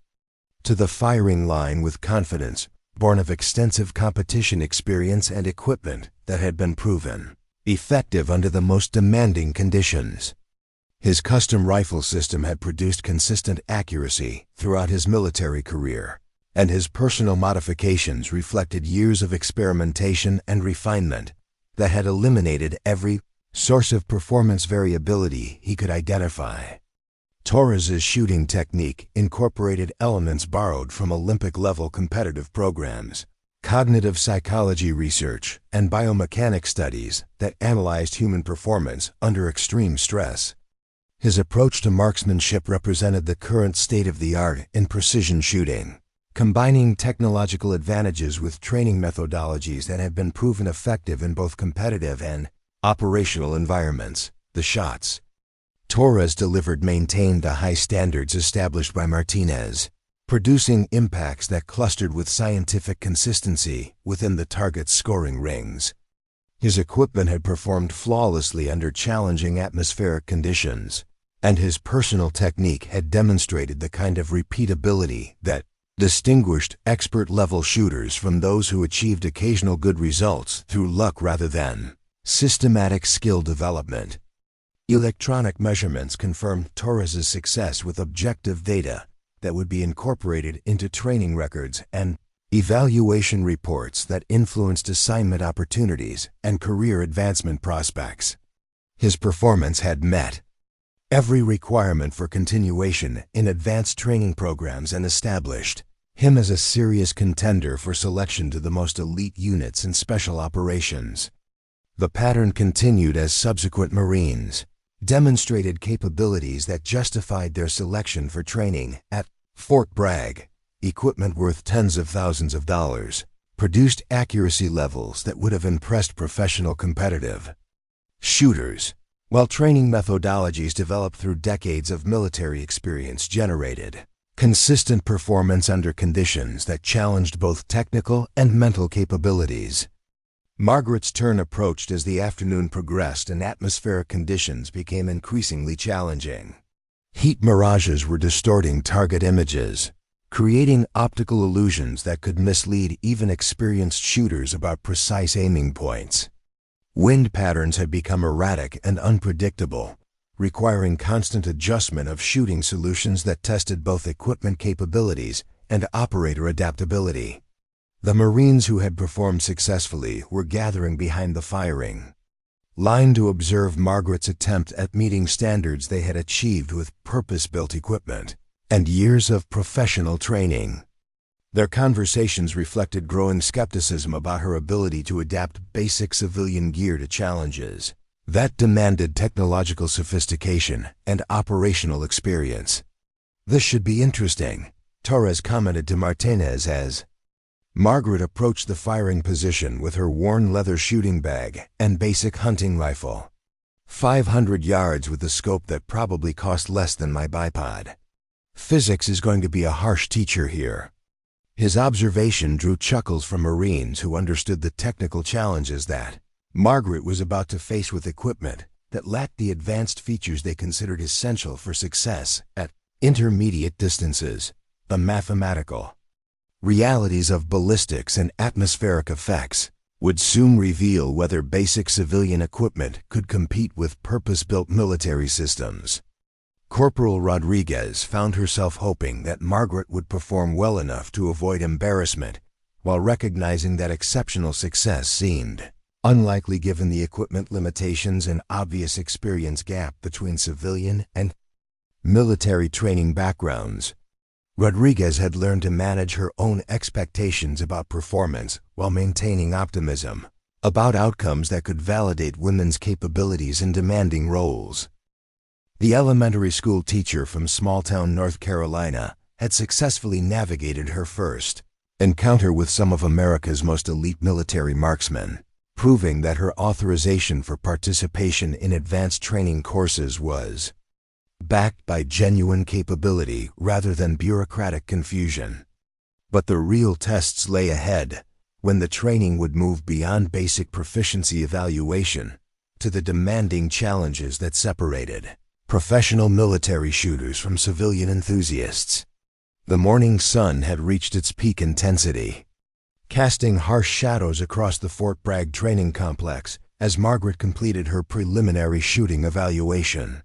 A: to the firing line with confidence, born of extensive competition experience and equipment that had been proven effective under the most demanding conditions. His custom rifle system had produced consistent accuracy throughout his military career, and his personal modifications reflected years of experimentation and refinement that had eliminated every source of performance variability he could identify. Torres's shooting technique incorporated elements borrowed from Olympic-level competitive programs, cognitive psychology research, and biomechanics studies that analyzed human performance under extreme stress. His approach to marksmanship represented the current state of the art in precision shooting, combining technological advantages with training methodologies that have been proven effective in both competitive and operational environments. The shots Torres delivered maintained the high standards established by Martinez, producing impacts that clustered with scientific consistency within the target's scoring rings. His equipment had performed flawlessly under challenging atmospheric conditions, and his personal technique had demonstrated the kind of repeatability that distinguished expert-level shooters from those who achieved occasional good results through luck rather than systematic skill development. Electronic measurements confirmed Torres's success with objective data that would be incorporated into training records and evaluation reports that influenced assignment opportunities and career advancement prospects. His performance had met every requirement for continuation in advanced training programs and established him as a serious contender for selection to the most elite units in special operations. The pattern continued as subsequent Marines demonstrated capabilities that justified their selection for training at Fort Bragg. Equipment worth tens of thousands of dollars produced accuracy levels that would have impressed professional competitive shooters, while training methodologies developed through decades of military experience generated consistent performance under conditions that challenged both technical and mental capabilities. Margaret's turn approached as the afternoon progressed and atmospheric conditions became increasingly challenging. Heat mirages were distorting target images, creating optical illusions that could mislead even experienced shooters about precise aiming points. Wind patterns had become erratic and unpredictable, requiring constant adjustment of shooting solutions that tested both equipment capabilities and operator adaptability. The Marines who had performed successfully were gathering behind the firing line to observe Margaret's attempt at meeting standards they had achieved with purpose-built equipment and years of professional training. Their conversations reflected growing skepticism about her ability to adapt basic civilian gear to challenges that demanded technological sophistication and operational experience. "This should be interesting," Torres commented to Martinez as Margaret approached the firing position with her worn leather shooting bag and basic hunting rifle. 500 yards with a scope that probably cost less than my bipod. Physics is going to be a harsh teacher here. His observation drew chuckles from Marines who understood the technical challenges that Margaret was about to face with equipment that lacked the advanced features they considered essential for success at intermediate distances. The mathematical realities of ballistics and atmospheric effects would soon reveal whether basic civilian equipment could compete with purpose-built military systems. Corporal Rodriguez found herself hoping that Margaret would perform well enough to avoid embarrassment, while recognizing that exceptional success seemed unlikely given the equipment limitations and obvious experience gap between civilian and military training backgrounds. Rodriguez had learned to manage her own expectations about performance while maintaining optimism about outcomes that could validate women's capabilities in demanding roles. The elementary school teacher from small-town North Carolina had successfully navigated her first encounter with some of America's most elite military marksmen, proving that her authorization for participation in advanced training courses was backed by genuine capability rather than bureaucratic confusion. But the real tests lay ahead, when the training would move beyond basic proficiency evaluation to the demanding challenges that separated professional military shooters from civilian enthusiasts. The morning sun had reached its peak intensity, casting harsh shadows across the Fort Bragg training complex as Margaret completed her preliminary shooting evaluation.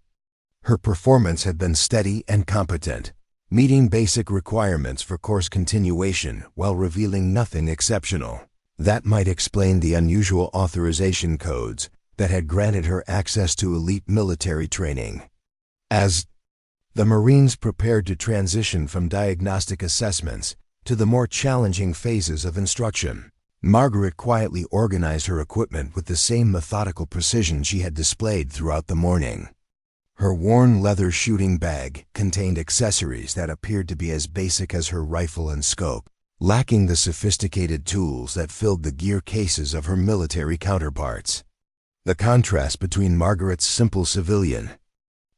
A: Her performance had been steady and competent, meeting basic requirements for course continuation while revealing nothing exceptional. That might explain the unusual authorization codes that had granted her access to elite military training. As the Marines prepared to transition from diagnostic assessments to the more challenging phases of instruction, Margaret quietly organized her equipment with the same methodical precision she had displayed throughout the morning. Her worn leather shooting bag contained accessories that appeared to be as basic as her rifle and scope, lacking the sophisticated tools that filled the gear cases of her military counterparts. The contrast between Margaret's simple civilian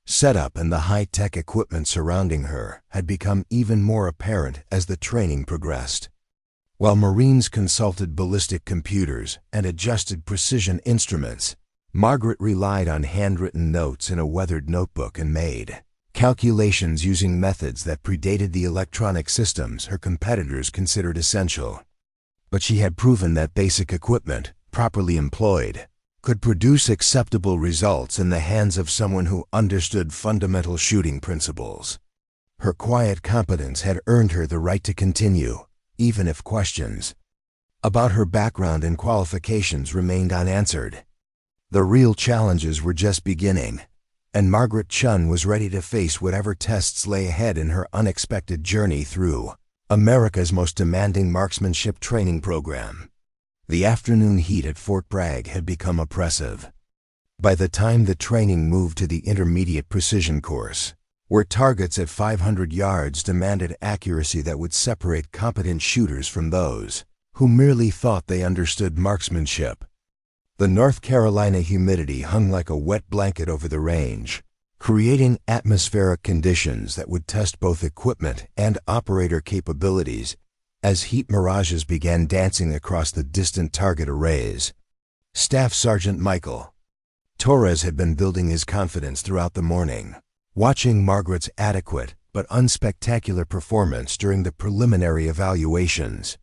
A: setup and the high-tech equipment surrounding her had become even more apparent as the training progressed. While Marines consulted ballistic computers and adjusted precision instruments, Margaret relied on handwritten notes in a weathered notebook and made calculations using methods that predated the electronic systems her competitors considered essential. But she had proven that basic equipment, properly employed, could produce acceptable results in the hands of someone who understood fundamental shooting principles. Her quiet competence had earned her the right to continue, even if questions about her background and qualifications remained unanswered. The real challenges were just beginning, and Margaret Chen was ready to face whatever tests lay ahead in her unexpected journey through America's most demanding marksmanship training program. The afternoon heat at Fort Bragg had become oppressive. By the time the training moved to the intermediate precision course, where targets at 500 yards demanded accuracy that would separate competent shooters from those who merely thought they understood marksmanship, the North Carolina humidity hung like a wet blanket over the range, creating atmospheric conditions that would test both equipment and operator capabilities as heat mirages began dancing across the distant target arrays. Staff Sergeant Michael Torres had been building his confidence throughout the morning, watching Margaret's adequate but unspectacular performance during the preliminary evaluations.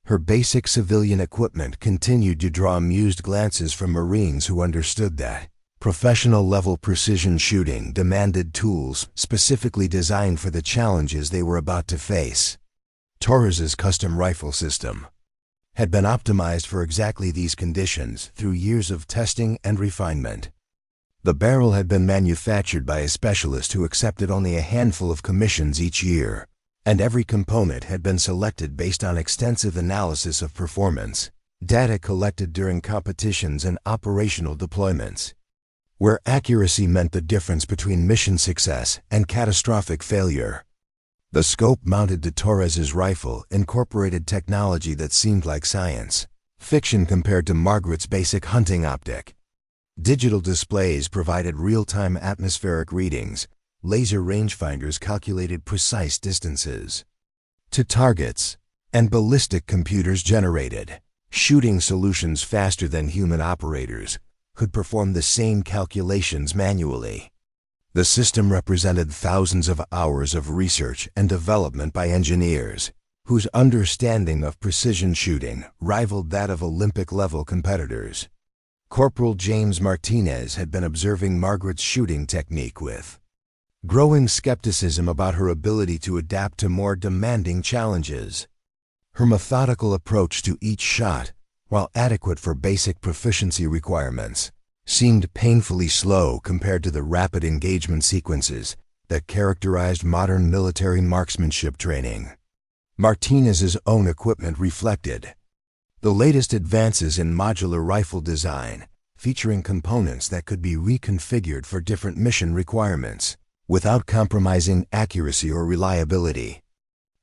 A: Her basic civilian equipment continued to draw amused glances from Marines who understood that professional-level precision shooting demanded tools specifically designed for the challenges they were about to face. Torres's custom rifle system had been optimized for exactly these conditions through years of testing and refinement. The barrel had been manufactured by a specialist who accepted only a handful of commissions each year, and every component had been selected based on extensive analysis of performance, data collected during competitions and operational deployments, where accuracy meant the difference between mission success and catastrophic failure. The scope mounted to Torres's rifle incorporated technology that seemed like science fiction compared to Margaret's basic hunting optic. Digital displays provided real-time atmospheric readings. Laser rangefinders calculated precise distances to targets, and ballistic computers generated shooting solutions faster than human operators could perform the same calculations manually. The system represented thousands of hours of research and development by engineers whose understanding of precision shooting rivaled that of Olympic-level competitors. Corporal James Martinez had been observing Margaret's shooting technique with growing skepticism about her ability to adapt to more demanding challenges. Her methodical approach to each shot, while adequate for basic proficiency requirements, seemed painfully slow compared to the rapid engagement sequences that characterized modern military marksmanship training. Martinez's own equipment reflected the latest advances in modular rifle design, featuring components that could be reconfigured for different mission requirements without compromising accuracy or reliability.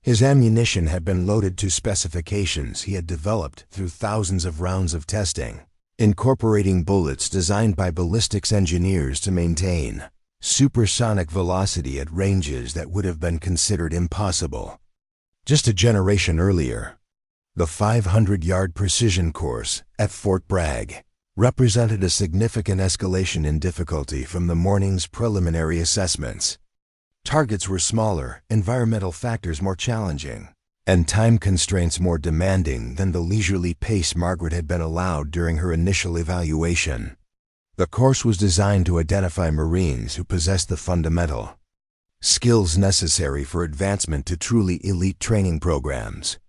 A: His ammunition had been loaded to specifications he had developed through thousands of rounds of testing, incorporating bullets designed by ballistics engineers to maintain supersonic velocity at ranges that would have been considered impossible just a generation earlier. The 500-yard precision course at Fort Bragg represented a significant escalation in difficulty from the morning's preliminary assessments. Targets were smaller, environmental factors more challenging, and time constraints more demanding than the leisurely pace Margaret had been allowed during her initial evaluation. The course was designed to identify Marines who possessed the fundamental skills necessary for advancement to truly elite training programs.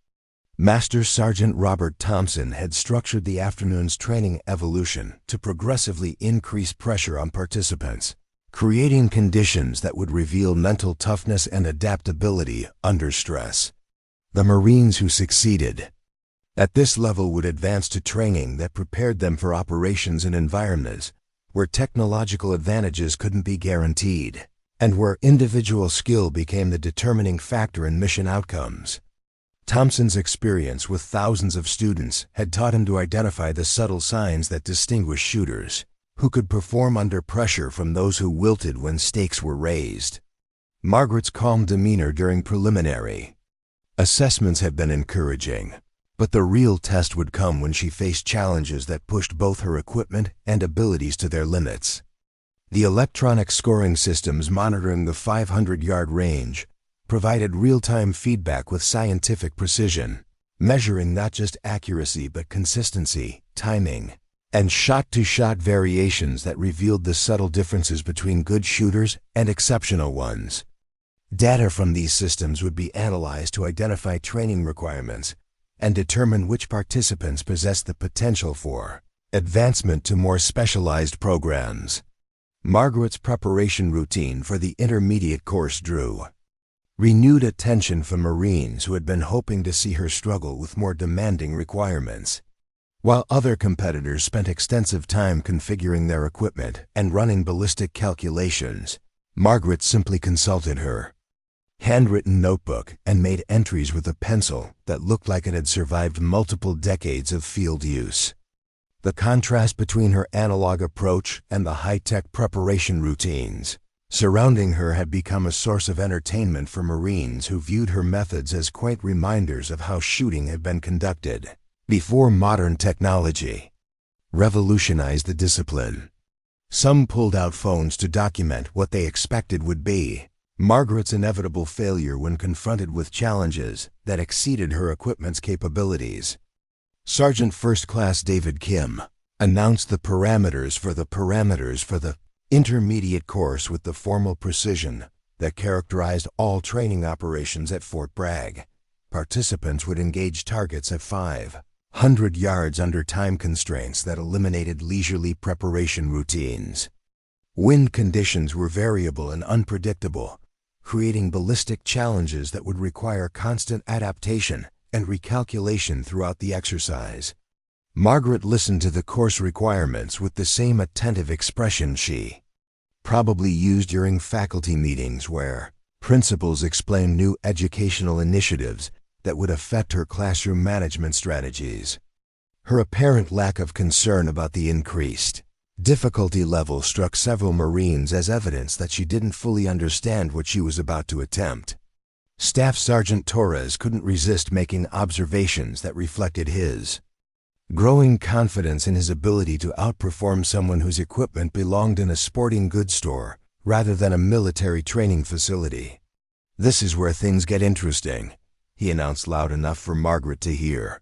A: Master Sergeant Robert Thompson had structured the afternoon's training evolution to progressively increase pressure on participants, creating conditions that would reveal mental toughness and adaptability under stress. The Marines who succeeded at this level would advance to training that prepared them for operations in environments where technological advantages couldn't be guaranteed, and where individual skill became the determining factor in mission outcomes. Thompson's experience with thousands of students had taught him to identify the subtle signs that distinguish shooters who could perform under pressure from those who wilted when stakes were raised. Margaret's calm demeanor during preliminary assessments had been encouraging, but the real test would come when she faced challenges that pushed both her equipment and abilities to their limits. The electronic scoring systems monitoring the 500-yard range provided real-time feedback with scientific precision, measuring not just accuracy but consistency, timing, and shot-to-shot variations that revealed the subtle differences between good shooters and exceptional ones. Data from these systems would be analyzed to identify training requirements and determine which participants possessed the potential for advancement to more specialized programs. Margaret's preparation routine for the intermediate course drew renewed attention from Marines who had been hoping to see her struggle with more demanding requirements. While other competitors spent extensive time configuring their equipment and running ballistic calculations, Margaret simply consulted her handwritten notebook and made entries with a pencil that looked like it had survived multiple decades of field use. The contrast between her analog approach and the high-tech preparation routines surrounding her had become a source of entertainment for Marines who viewed her methods as quaint reminders of how shooting had been conducted before modern technology revolutionized the discipline. Some pulled out phones to document what they expected would be Margaret's inevitable failure when confronted with challenges that exceeded her equipment's capabilities. Sergeant First Class David Kim announced the parameters for the intermediate course with the formal precision that characterized all training operations at Fort Bragg. Participants would engage targets at 500 yards under time constraints that eliminated leisurely preparation routines. Wind conditions were variable and unpredictable, creating ballistic challenges that would require constant adaptation and recalculation throughout the exercise. Margaret listened to the course requirements with the same attentive expression she probably used during faculty meetings where Principals explained new educational initiatives that would affect her classroom management strategies. Her apparent lack of concern about the increased difficulty level struck several Marines as evidence that she didn't fully understand what she was about to attempt. Staff Sergeant Torres couldn't resist making observations that reflected his growing confidence in his ability to outperform someone whose equipment belonged in a sporting goods store rather than a military training facility. "This is where things get interesting," he announced loud enough for Margaret to hear.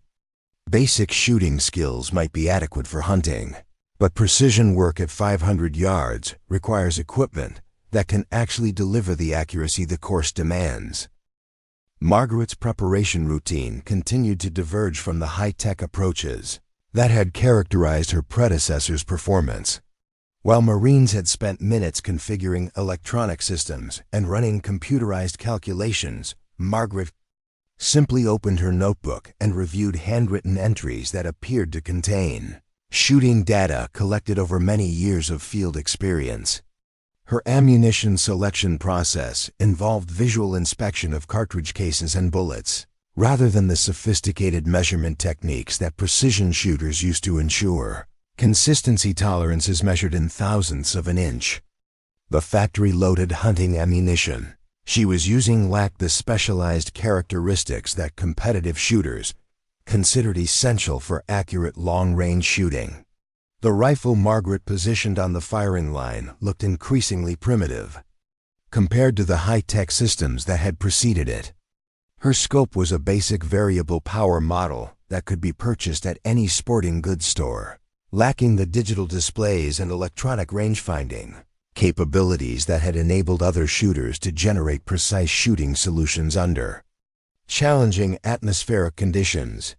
A: "Basic shooting skills might be adequate for hunting, but precision work at 500 yards requires equipment that can actually deliver the accuracy the course demands." Margaret's preparation routine continued to diverge from the high-tech approaches that had characterized her predecessor's performance. While Marines had spent minutes configuring electronic systems and running computerized calculations, Margaret simply opened her notebook and reviewed handwritten entries that appeared to contain shooting data collected over many years of field experience. Her ammunition selection process involved visual inspection of cartridge cases and bullets, rather than the sophisticated measurement techniques that precision shooters used to ensure. Consistency tolerance is measured in thousandths of an inch. The factory-loaded hunting ammunition she was using lacked the specialized characteristics that competitive shooters considered essential for accurate long-range shooting. The rifle Margaret positioned on the firing line looked increasingly primitive compared to the high-tech systems that had preceded it. Her scope was a basic variable power model that could be purchased at any sporting goods store, lacking the digital displays and electronic range-finding capabilities that had enabled other shooters to generate precise shooting solutions under challenging atmospheric conditions.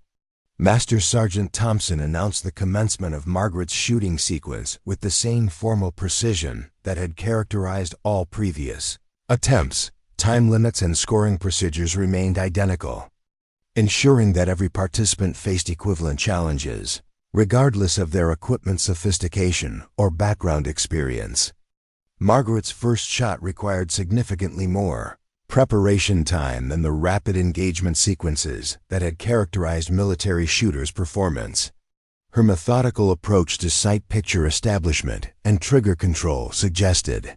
A: Master Sergeant Thompson announced the commencement of Margaret's shooting sequence with the same formal precision that had characterized all previous attempts. Time limits and scoring procedures remained identical, ensuring that every participant faced equivalent challenges, regardless of their equipment sophistication or background experience. Margaret's first shot required significantly more preparation time than the rapid engagement sequences that had characterized military shooters' performance. Her methodical approach to sight picture establishment and trigger control suggested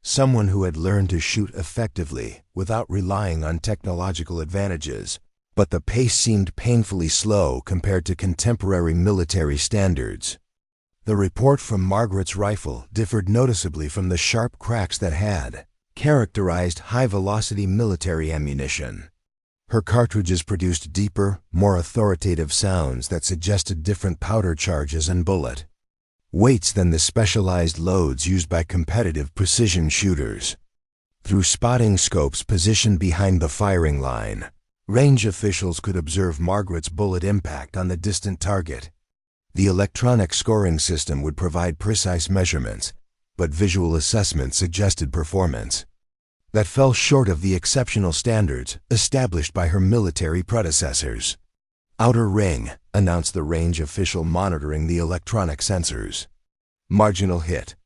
A: someone who had learned to shoot effectively without relying on technological advantages, but the pace seemed painfully slow compared to contemporary military standards. The report from Margaret's rifle differed noticeably from the sharp cracks that had characterized high-velocity military ammunition. Her cartridges produced deeper, more authoritative sounds that suggested different powder charges and bullet weights than the specialized loads used by competitive precision shooters. Through spotting scopes positioned behind the firing line, range officials could observe Margaret's bullet impact on the distant target. The electronic scoring system would provide precise measurements, but visual assessment suggested performance that fell short of the exceptional standards established by her military predecessors. "Outer ring," announced the range official monitoring the electronic sensors. "Marginal hit."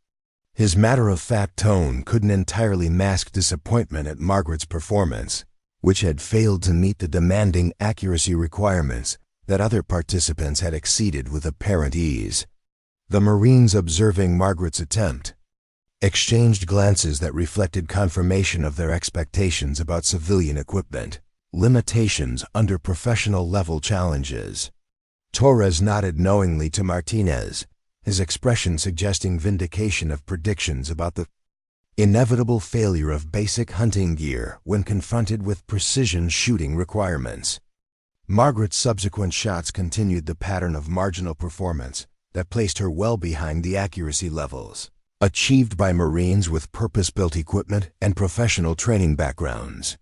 A: His matter-of-fact tone couldn't entirely mask disappointment at Margaret's performance, which had failed to meet the demanding accuracy requirements that other participants had exceeded with apparent ease. The Marines observing Margaret's attempt exchanged glances that reflected confirmation of their expectations about civilian equipment limitations under professional-level challenges. Torres nodded knowingly to Martinez, his expression suggesting vindication of predictions about the inevitable failure of basic hunting gear when confronted with precision shooting requirements. Margaret's subsequent shots continued the pattern of marginal performance that placed her well behind the accuracy levels achieved by Marines with purpose-built equipment and professional training backgrounds.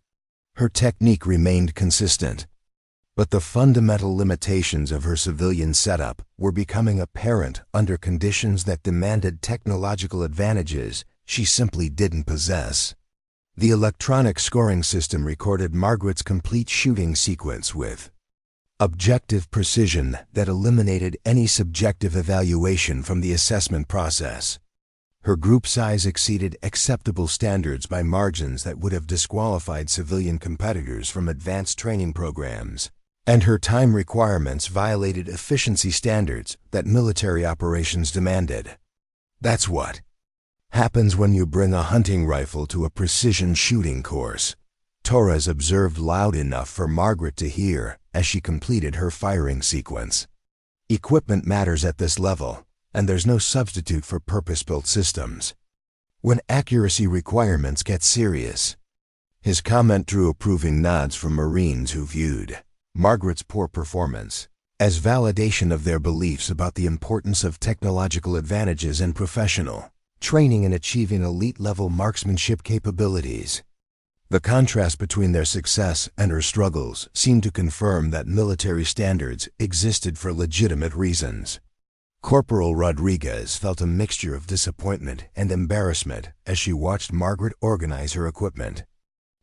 A: Her technique remained consistent, but the fundamental limitations of her civilian setup were becoming apparent under conditions that demanded technological advantages she simply didn't possess. The electronic scoring system recorded Margaret's complete shooting sequence with objective precision that eliminated any subjective evaluation from the assessment process. Her group size exceeded acceptable standards by margins that would have disqualified civilian competitors from advanced training programs, and her time requirements violated efficiency standards that military operations demanded. That's what happens when you bring a hunting rifle to a precision shooting course, Torres observed loud enough for Margaret to hear as she completed her firing sequence. Equipment matters at this level, and there's no substitute for purpose-built systems when accuracy requirements get serious. His comment drew approving nods from Marines who viewed Margaret's poor performance as validation of their beliefs about the importance of technological advantages and professional training in achieving elite-level marksmanship capabilities. The contrast between their success and her struggles seemed to confirm that military standards existed for legitimate reasons. Corporal Rodriguez felt a mixture of disappointment and embarrassment as she watched Margaret organize her equipment.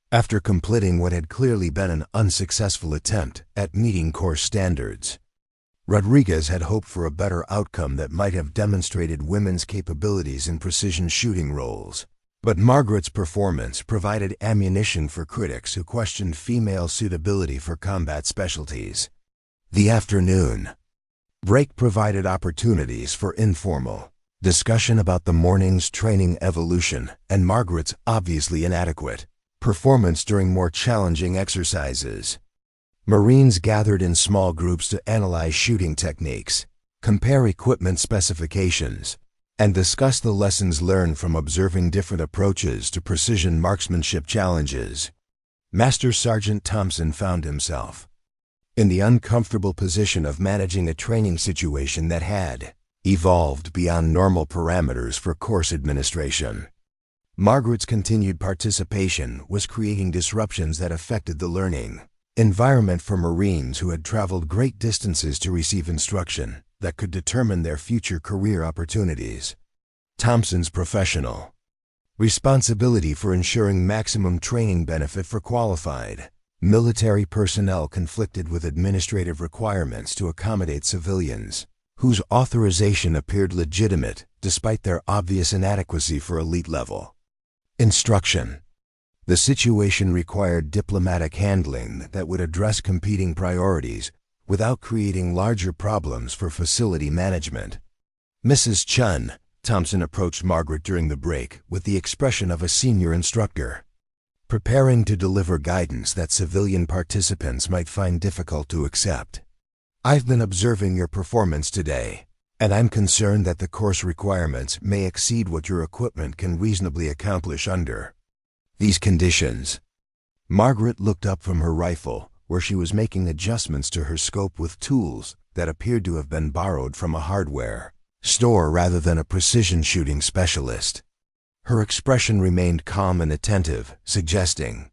A: After completing what had clearly been an unsuccessful attempt at meeting course standards, Rodriguez had hoped for a better outcome that might have demonstrated women's capabilities in precision shooting roles. But Margaret's performance provided ammunition for critics who questioned female suitability for combat specialties. The afternoon break provided opportunities for informal discussion about the morning's training evolution and Margaret's obviously inadequate performance during more challenging exercises. Marines gathered in small groups to analyze shooting techniques, compare equipment specifications, and discuss the lessons learned from observing different approaches to precision marksmanship challenges. Master Sergeant Thompson found himself in the uncomfortable position of managing a training situation that had evolved beyond normal parameters for course administration. Margaret's continued participation was creating disruptions that affected the learning environment for Marines who had traveled great distances to receive instruction that could determine their future career opportunities. Thompson's professional responsibility for ensuring maximum training benefit for qualified military personnel conflicted with administrative requirements to accommodate civilians whose authorization appeared legitimate despite their obvious inadequacy for elite-level instruction. The situation required diplomatic handling that would address competing priorities without creating larger problems for facility management. Mrs. Chen, Thompson approached Margaret during the break with the expression of a senior instructor, preparing to deliver guidance that civilian participants might find difficult to accept. I've been observing your performance today, and I'm concerned that the course requirements may exceed what your equipment can reasonably accomplish under these conditions. Margaret looked up from her rifle, where she was making adjustments to her scope with tools that appeared to have been borrowed from a hardware store rather than a precision shooting specialist. Her expression remained calm and attentive, suggesting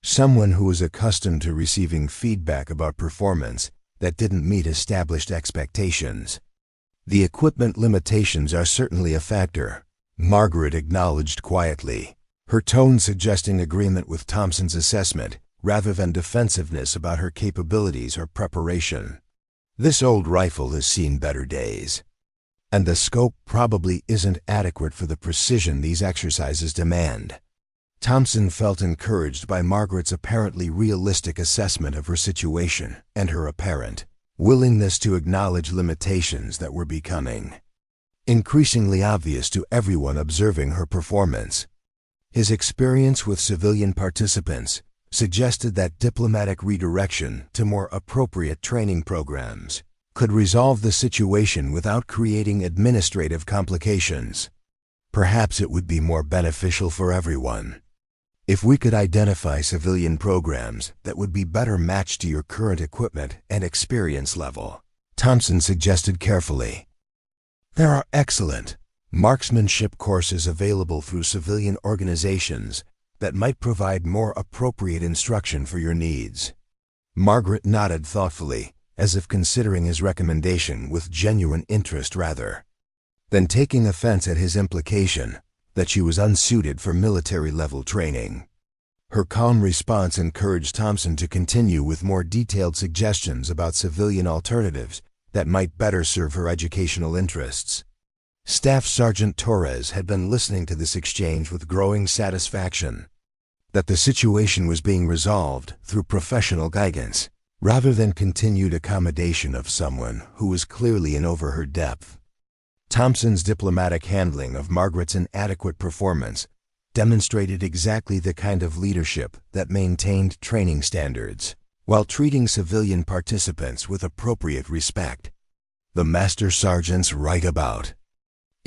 A: someone who was accustomed to receiving feedback about performance that didn't meet established expectations. The equipment limitations are certainly a factor, Margaret acknowledged quietly, her tone suggesting agreement with Thompson's assessment rather than defensiveness about her capabilities or preparation. This old rifle has seen better days, and the scope probably isn't adequate for the precision these exercises demand. Thompson felt encouraged by Margaret's apparently realistic assessment of her situation and her apparent willingness to acknowledge limitations that were becoming increasingly obvious to everyone observing her performance. His experience with civilian participants suggested that diplomatic redirection to more appropriate training programs could resolve the situation without creating administrative complications. Perhaps it would be more beneficial for everyone if we could identify civilian programs that would be better matched to your current equipment and experience level, Thompson suggested carefully. There are excellent marksmanship courses available through civilian organizations that might provide more appropriate instruction for your needs. Margaret nodded thoughtfully, as if considering his recommendation with genuine interest rather than taking offense at his implication that she was unsuited for military-level training. Her calm response encouraged Thompson to continue with more detailed suggestions about civilian alternatives that might better serve her educational interests. Staff Sergeant Torres had been listening to this exchange with growing satisfaction. That the situation was being resolved through professional guidance, rather than continued accommodation of someone who was clearly in over her depth. Thompson's diplomatic handling of Margaret's inadequate performance demonstrated exactly the kind of leadership that maintained training standards, while treating civilian participants with appropriate respect. The Master Sergeant's right about.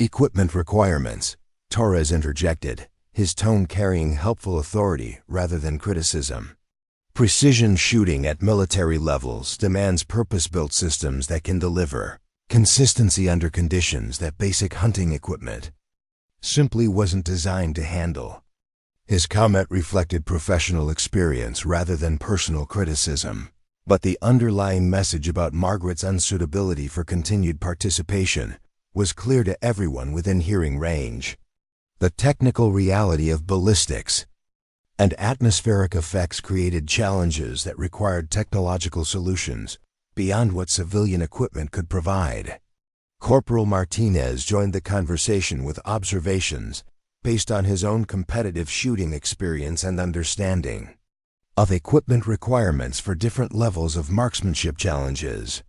A: Equipment requirements, Torres interjected, his tone carrying helpful authority rather than criticism. Precision shooting at military levels demands purpose-built systems that can deliver consistency under conditions that basic hunting equipment simply wasn't designed to handle. His comment reflected professional experience rather than personal criticism, but the underlying message about Margaret's unsuitability for continued participation was clear to everyone within hearing range. The technical reality of ballistics and atmospheric effects created challenges that required technological solutions beyond what civilian equipment could provide. Corporal Martinez joined the conversation with observations based on his own competitive shooting experience and understanding of equipment requirements for different levels of marksmanship challenges.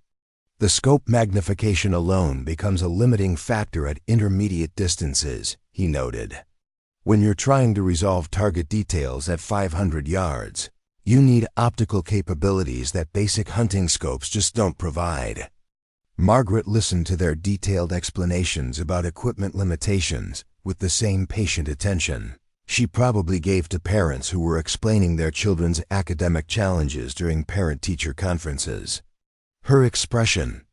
A: The scope magnification alone becomes a limiting factor at intermediate distances, he noted. When you're trying to resolve target details at 500 yards, you need optical capabilities that basic hunting scopes just don't provide. Margaret listened to their detailed explanations about equipment limitations with the same patient attention she probably gave to parents who were explaining their children's academic challenges during parent-teacher conferences. Her expression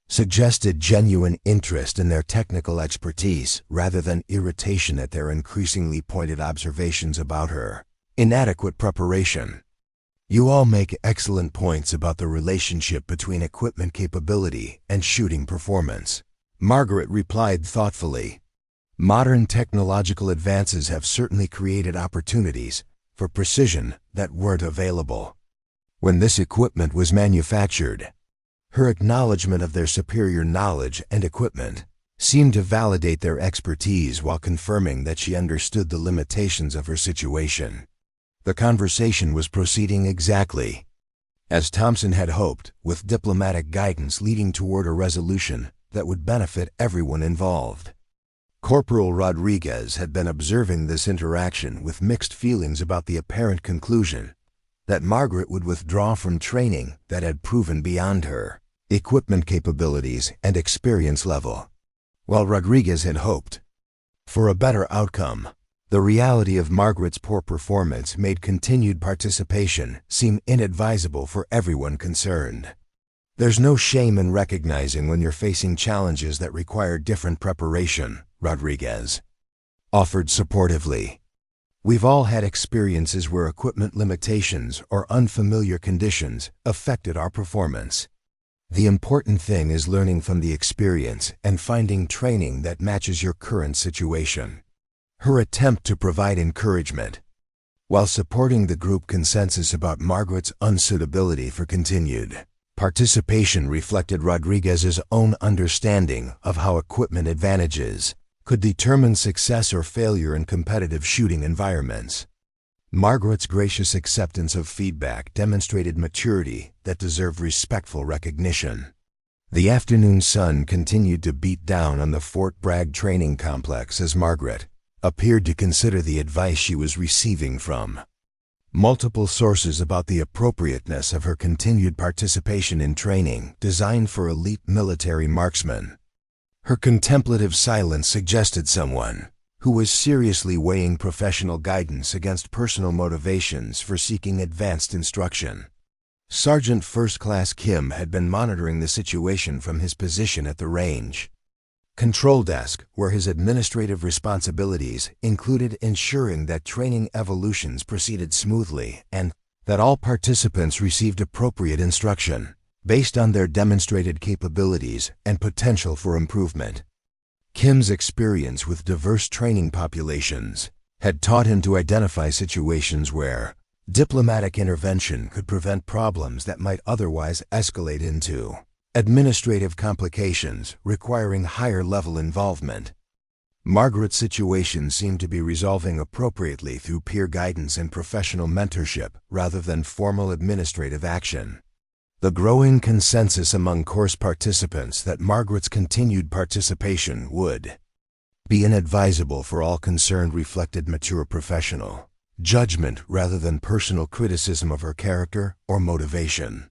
A: suggested genuine interest in their technical expertise rather than irritation at their increasingly pointed observations about her inadequate preparation. You all make excellent points about the relationship between equipment capability and shooting performance, Margaret replied thoughtfully. Modern technological advances have certainly created opportunities for precision that weren't available when this equipment was manufactured. Her acknowledgement of their superior knowledge and equipment seemed to validate their expertise while confirming that she understood the limitations of her situation. The conversation was proceeding exactly as Thompson had hoped, with diplomatic guidance leading toward a resolution that would benefit everyone involved. Corporal Rodriguez had been observing this interaction with mixed feelings about the apparent conclusion that Margaret would withdraw from training that had proven beyond her equipment capabilities and experience level, while Rodriguez had hoped for a better outcome. The reality of Margaret's poor performance made continued participation seem inadvisable for everyone concerned. There's no shame in recognizing when you're facing challenges that require different preparation, Rodriguez offered supportively. We've all had experiences where equipment limitations or unfamiliar conditions affected our performance. The important thing is learning from the experience and finding training that matches your current situation. Her attempt to provide encouragement while supporting the group consensus about Margaret's unsuitability for continued participation reflected Rodriguez's own understanding of how equipment advantages could determine success or failure in competitive shooting environments. Margaret's gracious acceptance of feedback demonstrated maturity that deserved respectful recognition. The afternoon sun continued to beat down on the Fort Bragg training complex as Margaret appeared to consider the advice she was receiving from multiple sources about the appropriateness of her continued participation in training designed for elite military marksmen. Her contemplative silence suggested someone who was seriously weighing professional guidance against personal motivations for seeking advanced instruction. Sergeant First Class Kim had been monitoring the situation from his position at the range control desk, where his administrative responsibilities included ensuring that training evolutions proceeded smoothly and that all participants received appropriate instruction based on their demonstrated capabilities and potential for improvement. Kim's experience with diverse training populations had taught him to identify situations where diplomatic intervention could prevent problems that might otherwise escalate into Administrative complications requiring higher-level involvement. Margaret's situation seemed to be resolving appropriately through peer guidance and professional mentorship rather than formal administrative action. The growing consensus among course participants that Margaret's continued participation would be inadvisable for all concerned reflected mature professional judgment rather than personal criticism of her character or motivation.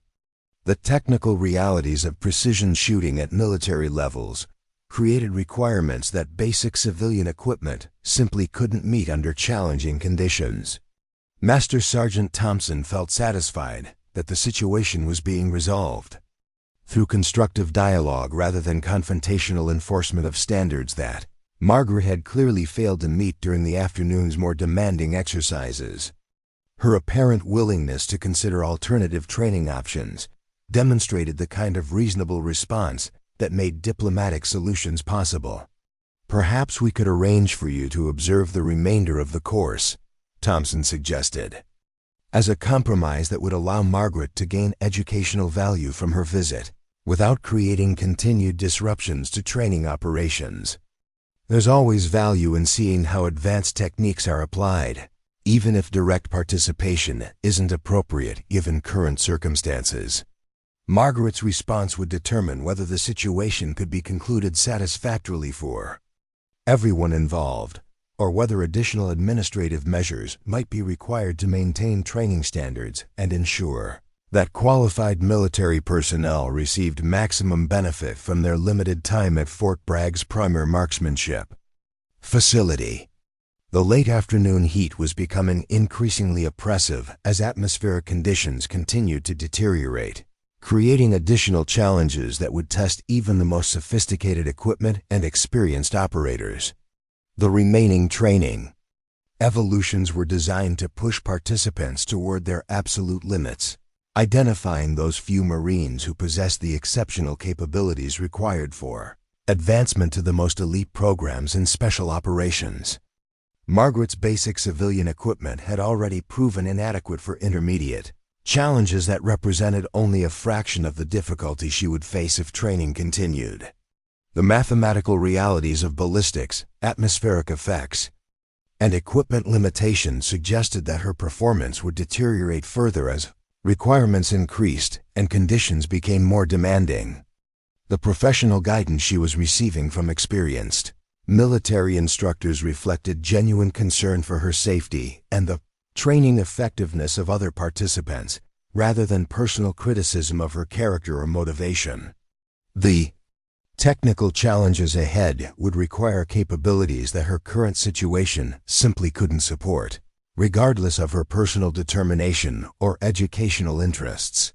A: The technical realities of precision shooting at military levels created requirements that basic civilian equipment simply couldn't meet under challenging conditions. Master Sergeant Thompson felt satisfied that the situation was being resolved through constructive dialogue rather than confrontational enforcement of standards that Margaret had clearly failed to meet during the afternoon's more demanding exercises. Her apparent willingness to consider alternative training options demonstrated the kind of reasonable response that made diplomatic solutions possible. "Perhaps we could arrange for you to observe the remainder of the course," Thompson suggested, as a compromise that would allow Margaret to gain educational value from her visit without creating continued disruptions to training operations. There's always value in seeing how advanced techniques are applied, even if direct participation isn't appropriate given current circumstances. Margaret's response would determine whether the situation could be concluded satisfactorily for everyone involved, or whether additional administrative measures might be required to maintain training standards and ensure that qualified military personnel received maximum benefit from their limited time at Fort Bragg's premier marksmanship facility. The late afternoon heat was becoming increasingly oppressive as atmospheric conditions continued to deteriorate, creating additional challenges that would test even the most sophisticated equipment and experienced operators. The remaining training evolutions were designed to push participants toward their absolute limits, identifying those few Marines who possessed the exceptional capabilities required for advancement to the most elite programs in special operations. Margaret's basic civilian equipment had already proven inadequate for intermediate challenges that represented only a fraction of the difficulty she would face if training continued. The mathematical realities of ballistics, atmospheric effects, and equipment limitations suggested that her performance would deteriorate further as requirements increased and conditions became more demanding. The professional guidance she was receiving from experienced military instructors reflected genuine concern for her safety and the training effectiveness of other participants, rather than personal criticism of her character or motivation. The technical challenges ahead would require capabilities that her current situation simply couldn't support, regardless of her personal determination or educational interests.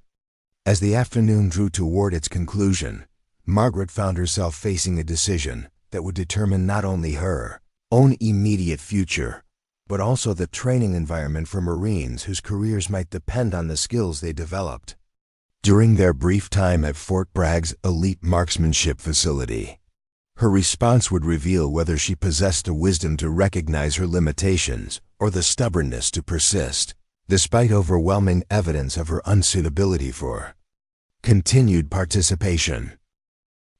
A: As the afternoon drew toward its conclusion, Margaret found herself facing a decision that would determine not only her own immediate future, but also the training environment for Marines whose careers might depend on the skills they developed. During their brief time at Fort Bragg's elite marksmanship facility, her response would reveal whether she possessed the wisdom to recognize her limitations or the stubbornness to persist, despite overwhelming evidence of her unsuitability for continued participation.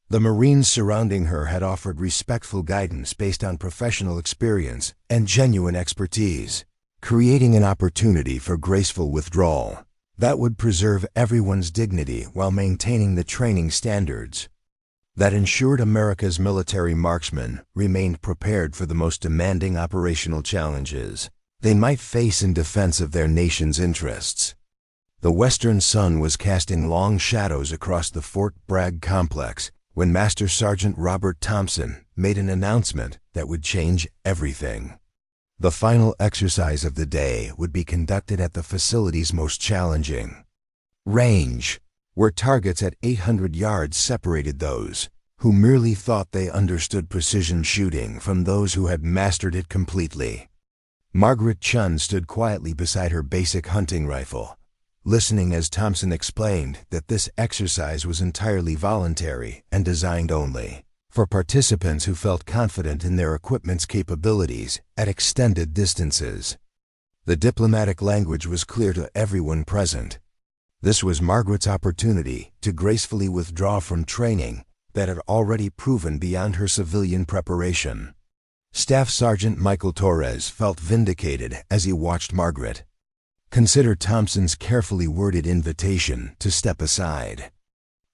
A: The Marines surrounding her had offered respectful guidance based on professional experience and genuine expertise, creating an opportunity for graceful withdrawal that would preserve everyone's dignity while maintaining the training standards that ensured America's military marksmen remained prepared for the most demanding operational challenges they might face in defense of their nation's interests. The western sun was casting long shadows across the Fort Bragg complex when Master Sergeant Robert Thompson made an announcement that would change everything. The final exercise of the day would be conducted at the facility's most challenging range, where targets at 800 yards separated those who merely thought they understood precision shooting from those who had mastered it completely. Margaret Chen stood quietly beside her basic hunting rifle, listening as Thompson explained that this exercise was entirely voluntary and designed only for participants who felt confident in their equipment's capabilities at extended distances. The diplomatic language was clear to everyone present. This was Margaret's opportunity to gracefully withdraw from training that had already proven beyond her civilian preparation. Staff Sergeant Michael Torres felt vindicated as he watched Margaret consider Thompson's carefully worded invitation to step aside.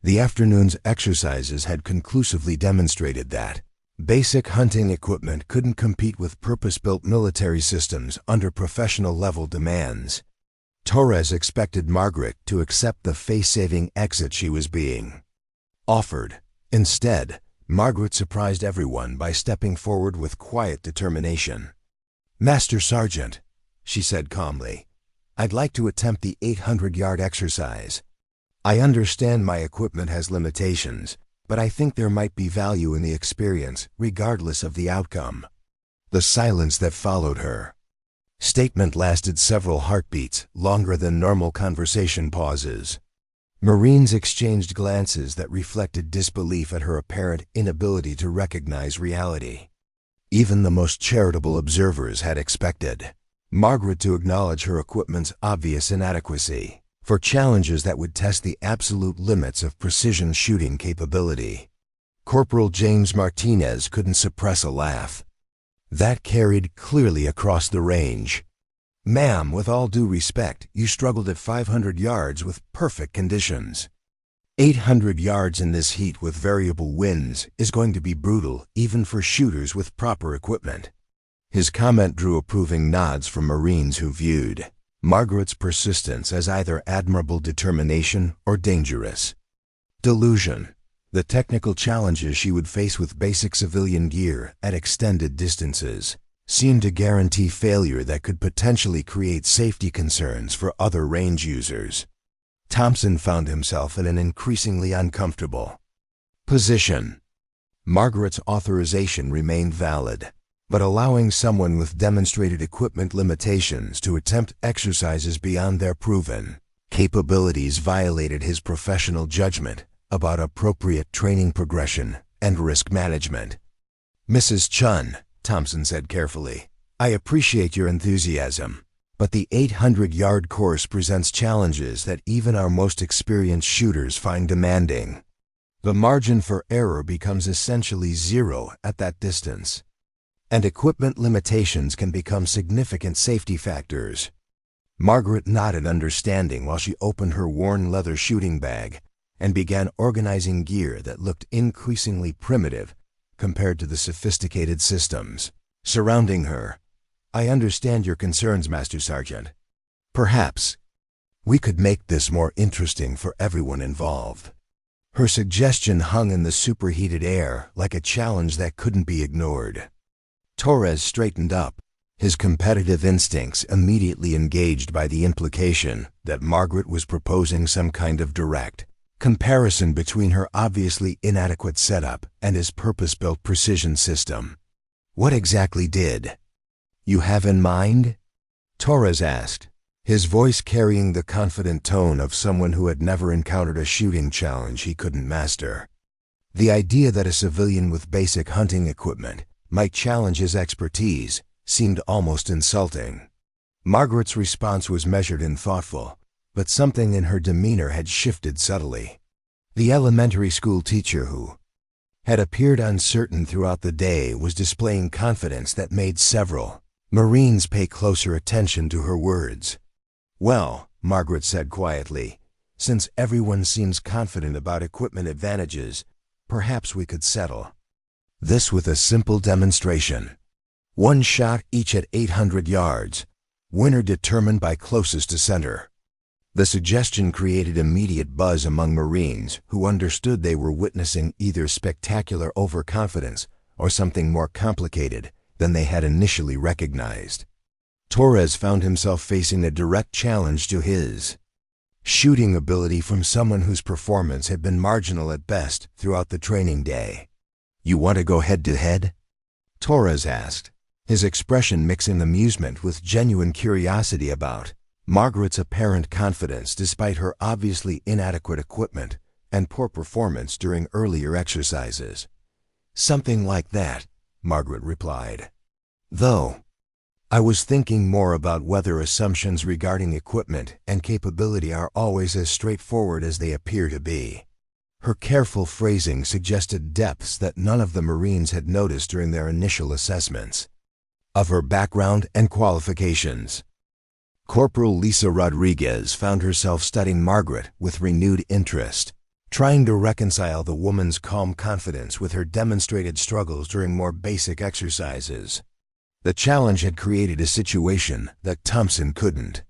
A: The afternoon's exercises had conclusively demonstrated that basic hunting equipment couldn't compete with purpose-built military systems under professional-level demands. Torres expected Margaret to accept the face-saving exit she was being offered. Instead, Margaret surprised everyone by stepping forward with quiet determination. "Master Sergeant," she said calmly, "I'd like to attempt the 800-yard exercise. I understand my equipment has limitations, but I think there might be value in the experience, regardless of the outcome." The silence that followed her statement lasted several heartbeats, longer than normal conversation pauses. Marines exchanged glances that reflected disbelief at her apparent inability to recognize reality. Even the most charitable observers had expected Margaret to acknowledge her equipment's obvious inadequacy for challenges that would test the absolute limits of precision shooting capability. Corporal James Martinez couldn't suppress a laugh that carried clearly across the range. "Ma'am, with all due respect, you struggled at 500 yards with perfect conditions. 800 yards in this heat with variable winds is going to be brutal even for shooters with proper equipment." His comment drew approving nods from Marines who viewed Margaret's persistence as either admirable determination or dangerous delusion. The technical challenges she would face with basic civilian gear at extended distances seemed to guarantee failure that could potentially create safety concerns for other range users. Thompson found himself in an increasingly uncomfortable position. Margaret's authorization remained valid, but allowing someone with demonstrated equipment limitations to attempt exercises beyond their proven capabilities violated his professional judgment about appropriate training progression and risk management. "Mrs. Chen," Thompson said carefully, "I appreciate your enthusiasm, but the 800-yard course presents challenges that even our most experienced shooters find demanding. The margin for error becomes essentially zero at that distance, and equipment limitations can become significant safety factors." Margaret nodded understanding while she opened her worn leather shooting bag and began organizing gear that looked increasingly primitive compared to the sophisticated systems surrounding her. "I understand your concerns, Master Sergeant. Perhaps we could make this more interesting for everyone involved." Her suggestion hung in the superheated air like a challenge that couldn't be ignored. Torres straightened up, his competitive instincts immediately engaged by the implication that Margaret was proposing some kind of direct comparison between her obviously inadequate setup and his purpose-built precision system. "What exactly did you have in mind?" Torres asked, his voice carrying the confident tone of someone who had never encountered a shooting challenge he couldn't master. The idea that a civilian with basic hunting equipment might challenge his expertise seemed almost insulting. Margaret's response was measured and thoughtful, but something in her demeanor had shifted subtly. The elementary school teacher who had appeared uncertain throughout the day was displaying confidence that made several Marines pay closer attention to her words. "Well," Margaret said quietly, "since everyone seems confident about equipment advantages, perhaps we could settle this with a simple demonstration. One shot each at 800 yards, winner determined by closest to center." The suggestion created immediate buzz among Marines who understood they were witnessing either spectacular overconfidence or something more complicated than they had initially recognized. Torres found himself facing a direct challenge to his shooting ability from someone whose performance had been marginal at best throughout the training day. "You want to go head-to-head?" Torres asked, his expression mixing amusement with genuine curiosity about Margaret's apparent confidence despite her obviously inadequate equipment and poor performance during earlier exercises. "Something like that," Margaret replied. "Though I was thinking more about whether assumptions regarding equipment and capability are always as straightforward as they appear to be. Her careful phrasing suggested depths that none of the Marines had noticed during their initial assessments. Of her background and qualifications. Corporal Lisa Rodriguez found herself studying Margaret with renewed interest, trying to reconcile the woman's calm confidence with her demonstrated struggles during more basic exercises. The challenge had created a situation that Thompson couldn't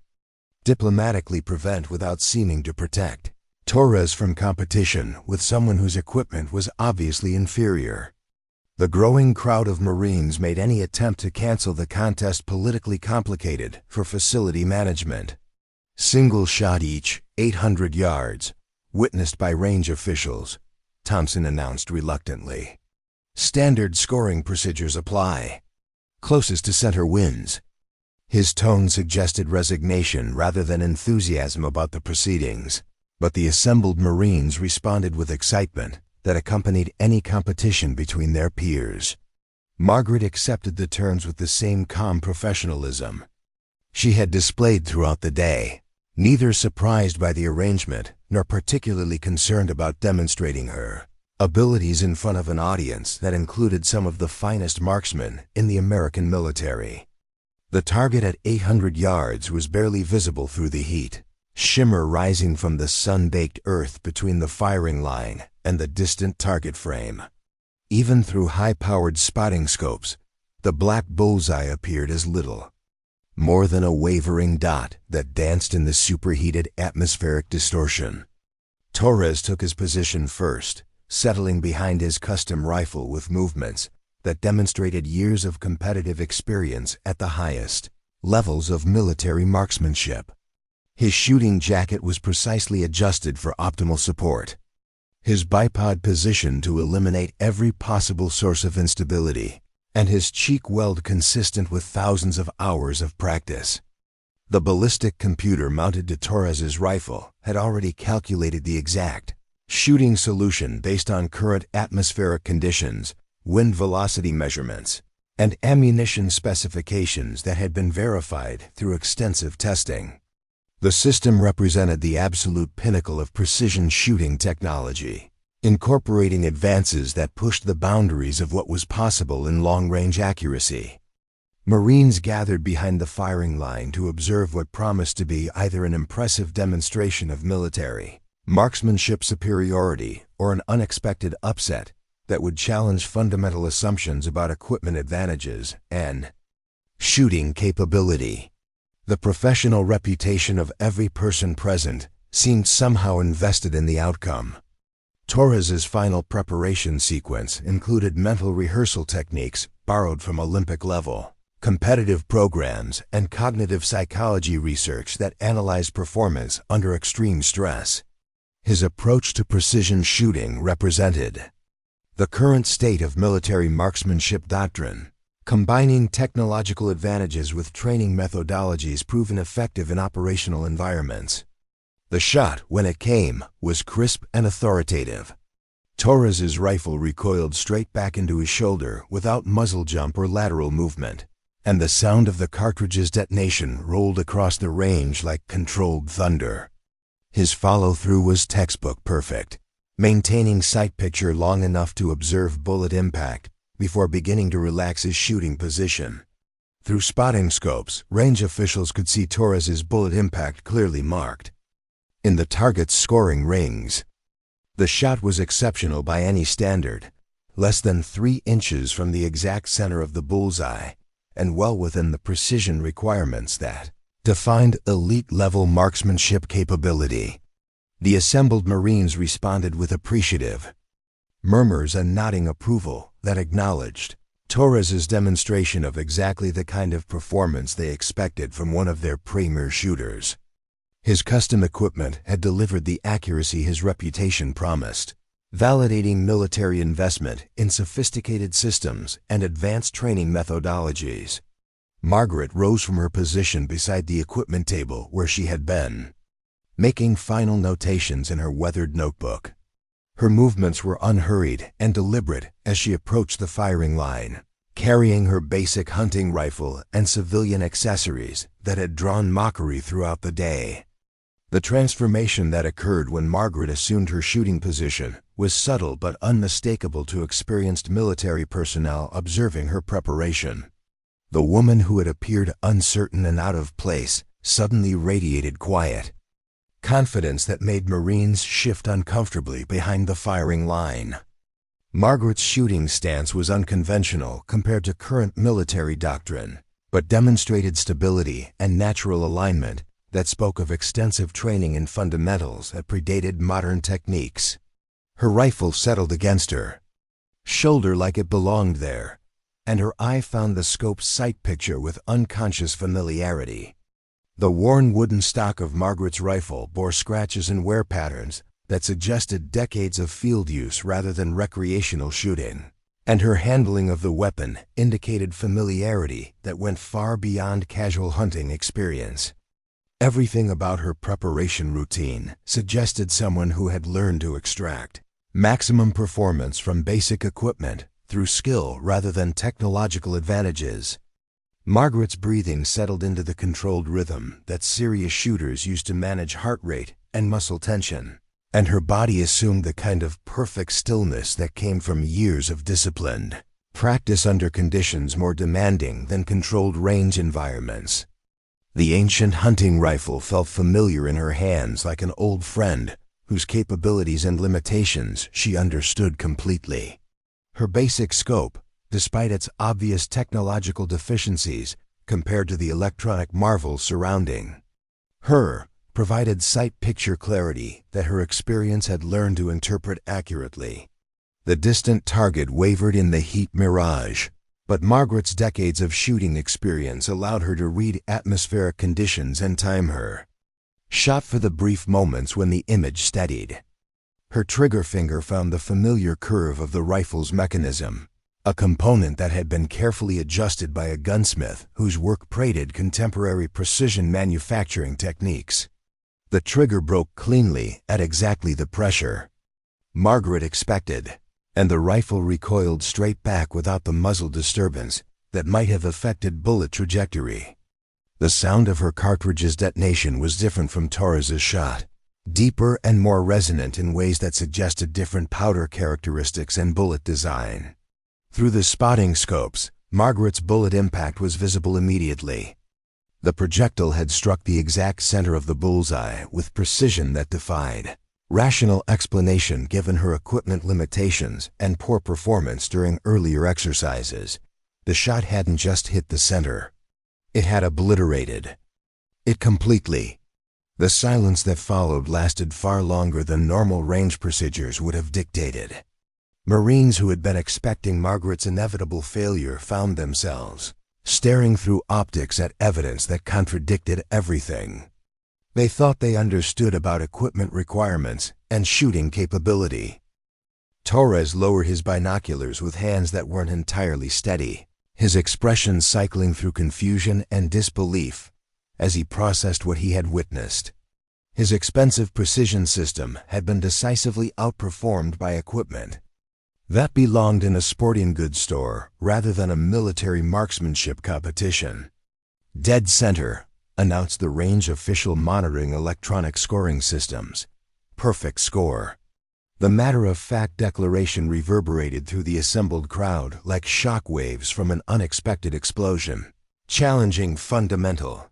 A: diplomatically prevent without seeming to protect Torres from competition with someone whose equipment was obviously inferior. The growing crowd of Marines made any attempt to cancel the contest politically complicated for facility management. Single shot each, 800 yards, witnessed by range officials, Thompson announced reluctantly. Standard scoring procedures apply. Closest to center wins. His tone suggested resignation rather than enthusiasm about the proceedings, but the assembled Marines responded with excitement that accompanied any competition between their peers. Margaret accepted the terms with the same calm professionalism she had displayed throughout the day, neither surprised by the arrangement nor particularly concerned about demonstrating her abilities in front of an audience that included some of the finest marksmen in the American military. The target at 800 yards was barely visible through the heat, shimmer rising from the sun-baked earth between the firing line and the distant target frame. Even through high-powered spotting scopes, the black bullseye appeared as little more than a wavering dot that danced in the superheated atmospheric distortion. Torres took his position first, settling behind his custom rifle with movements that demonstrated years of competitive experience at the highest levels of military marksmanship. His shooting jacket was precisely adjusted for optimal support, his bipod positioned to eliminate every possible source of instability, and his cheek weld consistent with thousands of hours of practice. The ballistic computer mounted to Torres's rifle had already calculated the exact shooting solution based on current atmospheric conditions, wind velocity measurements, and ammunition specifications that had been verified through extensive testing. The system represented the absolute pinnacle of precision shooting technology, incorporating advances that pushed the boundaries of what was possible in long-range accuracy. Marines gathered behind the firing line to observe what promised to be either an impressive demonstration of military marksmanship superiority or an unexpected upset that would challenge fundamental assumptions about equipment advantages and shooting capability. The professional reputation of every person present seemed somehow invested in the outcome. Torres's final preparation sequence included mental rehearsal techniques borrowed from Olympic level competitive programs and cognitive psychology research that analyzed performance under extreme stress. His approach to precision shooting represented the current state of military marksmanship doctrine, combining technological advantages with training methodologies proven effective in operational environments. The shot, when it came, was crisp and authoritative. Torres's rifle recoiled straight back into his shoulder without muzzle jump or lateral movement, and the sound of the cartridge's detonation rolled across the range like controlled thunder. His follow-through was textbook perfect, maintaining sight picture long enough to observe bullet impact before beginning to relax his shooting position. Through spotting scopes, range officials could see Torres's bullet impact clearly marked in the target's scoring rings. The shot was exceptional by any standard, less than 3 inches from the exact center of the bullseye, and well within the precision requirements that defined elite-level marksmanship capability. The assembled Marines responded with appreciative murmurs and nodding approval that acknowledged Torres's demonstration of exactly the kind of performance they expected from one of their premier shooters. His custom equipment had delivered the accuracy his reputation promised, validating military investment in sophisticated systems and advanced training methodologies. Margaret rose from her position beside the equipment table where she had been, making final notations in her weathered notebook. Her movements were unhurried and deliberate as she approached the firing line, carrying her basic hunting rifle and civilian accessories that had drawn mockery throughout the day. The transformation that occurred when Margaret assumed her shooting position was subtle but unmistakable to experienced military personnel observing her preparation. The woman who had appeared uncertain and out of place suddenly radiated quiet, confidence that made Marines shift uncomfortably behind the firing line. Margaret's shooting stance was unconventional compared to current military doctrine, but demonstrated stability and natural alignment that spoke of extensive training in fundamentals that predated modern techniques. Her rifle settled against her shoulder like it belonged there, and her eye found the scope's sight picture with unconscious familiarity. The worn wooden stock of Margaret's rifle bore scratches and wear patterns that suggested decades of field use rather than recreational shooting, and her handling of the weapon indicated familiarity that went far beyond casual hunting experience. Everything about her preparation routine suggested someone who had learned to extract maximum performance from basic equipment through skill rather than technological advantages. Margaret's breathing settled into the controlled rhythm that serious shooters use to manage heart rate and muscle tension, and her body assumed the kind of perfect stillness that came from years of disciplined practice under conditions more demanding than controlled range environments. The ancient hunting rifle felt familiar in her hands, like an old friend whose capabilities and limitations she understood completely. Her basic scope, despite its obvious technological deficiencies compared to the electronic marvels surrounding her, provided sight picture clarity that her experience had learned to interpret accurately. The distant target wavered in the heat mirage, but Margaret's decades of shooting experience allowed her to read atmospheric conditions and time her shot for the brief moments when the image steadied. Her trigger finger found the familiar curve of the rifle's mechanism, a component that had been carefully adjusted by a gunsmith whose work praised contemporary precision manufacturing techniques. The trigger broke cleanly at exactly the pressure Margaret expected, and the rifle recoiled straight back without the muzzle disturbance that might have affected bullet trajectory. The sound of her cartridge's detonation was different from Torres's shot, deeper and more resonant in ways that suggested different powder characteristics and bullet design. Through the spotting scopes, Margaret's bullet impact was visible immediately. The projectile had struck the exact center of the bullseye with precision that defied rational explanation given her equipment limitations and poor performance during earlier exercises. The shot hadn't just hit the center. It had obliterated it completely. The silence that followed lasted far longer than normal range procedures would have dictated. Marines who had been expecting Margaret's inevitable failure found themselves staring through optics at evidence that contradicted everything they thought they understood about equipment requirements and shooting capability. Torres lowered his binoculars with hands that weren't entirely steady, his expression cycling through confusion and disbelief as he processed what he had witnessed. His expensive precision system had been decisively outperformed by equipment that belonged in a sporting goods store rather than a military marksmanship competition. Dead center, announced the range official monitoring electronic scoring systems. Perfect score. The matter-of-fact declaration reverberated through the assembled crowd like shock waves from an unexpected explosion, challenging fundamental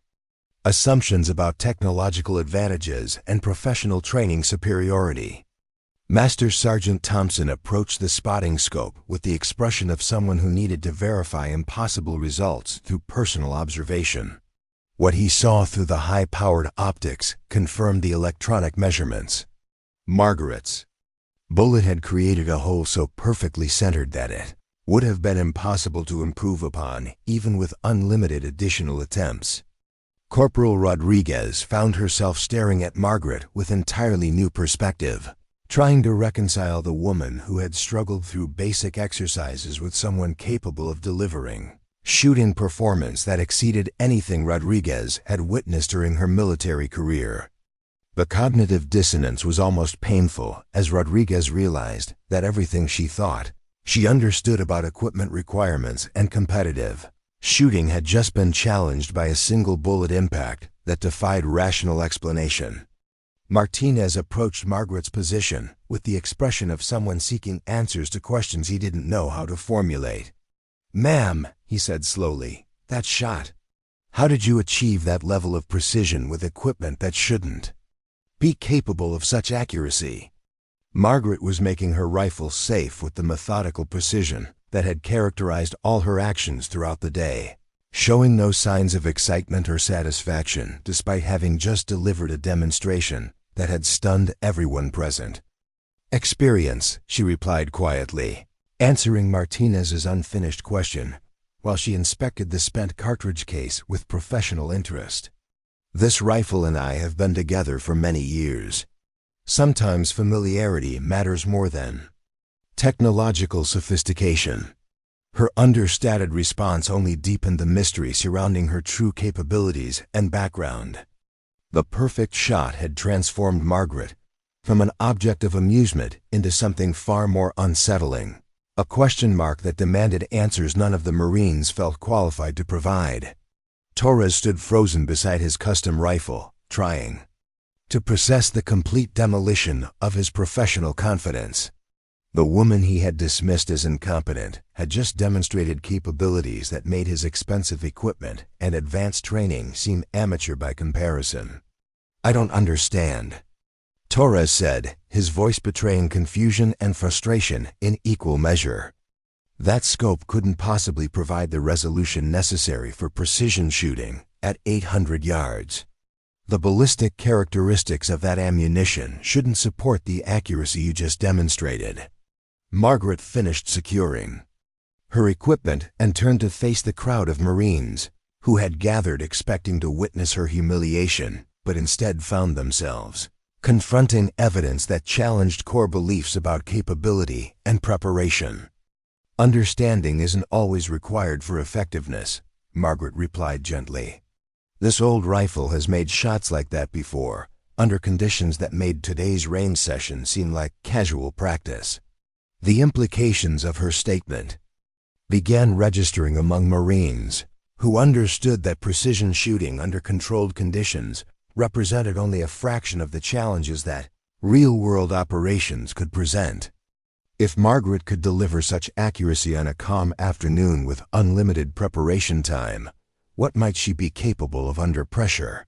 A: assumptions about technological advantages and professional training superiority. Master Sergeant Thompson approached the spotting scope with the expression of someone who needed to verify impossible results through personal observation. What he saw through the high-powered optics confirmed the electronic measurements. Margaret's bullet had created a hole so perfectly centered that it would have been impossible to improve upon, even with unlimited additional attempts. Corporal Rodriguez found herself staring at Margaret with entirely new perspective, trying to reconcile the woman who had struggled through basic exercises with someone capable of delivering shooting performance that exceeded anything Rodriguez had witnessed during her military career. The cognitive dissonance was almost painful as Rodriguez realized that everything she thought She understood about equipment requirements and competitive shooting had just been challenged by a single bullet impact that defied rational explanation. Martinez approached Margaret's position with the expression of someone seeking answers to questions he didn't know how to formulate. "Ma'am," he said slowly, "that shot. How did you achieve that level of precision with equipment that shouldn't be capable of such accuracy?" Margaret was making her rifle safe with the methodical precision that had characterized all her actions throughout the day, showing no signs of excitement or satisfaction despite having just delivered a demonstration that had stunned everyone present. "Experience," she replied quietly, answering Martinez's unfinished question while she inspected the spent cartridge case with professional interest. "This rifle and I have been together for many years. Sometimes familiarity matters more than technological sophistication." Her understated response only deepened the mystery surrounding her true capabilities and background. The perfect shot had transformed Margaret from an object of amusement into something far more unsettling, a question mark that demanded answers none of the Marines felt qualified to provide. Torres stood frozen beside his custom rifle, trying to process the complete demolition of his professional confidence. The woman he had dismissed as incompetent had just demonstrated capabilities that made his expensive equipment and advanced training seem amateur by comparison. "I don't understand," Torres said, his voice betraying confusion and frustration in equal measure. That scope couldn't possibly provide the resolution necessary for precision shooting at 800 yards. The ballistic characteristics of that ammunition shouldn't support the accuracy you just demonstrated. Margaret finished securing her equipment and turned to face the crowd of Marines who had gathered expecting to witness her humiliation, but instead found themselves confronting evidence that challenged core beliefs about capability and preparation. "Understanding isn't always required for effectiveness," Margaret replied gently. "This old rifle has made shots like that before, under conditions that made today's range session seem like casual practice." The implications of her statement began registering among Marines, who understood that precision shooting under controlled conditions represented only a fraction of the challenges that real-world operations could present. If Margaret could deliver such accuracy on a calm afternoon with unlimited preparation time, what might she be capable of under pressure?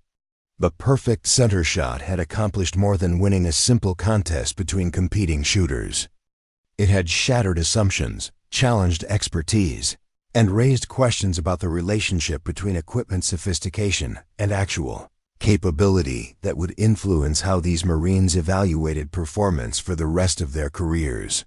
A: The perfect center shot had accomplished more than winning a simple contest between competing shooters. It had shattered assumptions, challenged expertise, and raised questions about the relationship between equipment sophistication and actual capability that would influence how these Marines evaluated performance for the rest of their careers.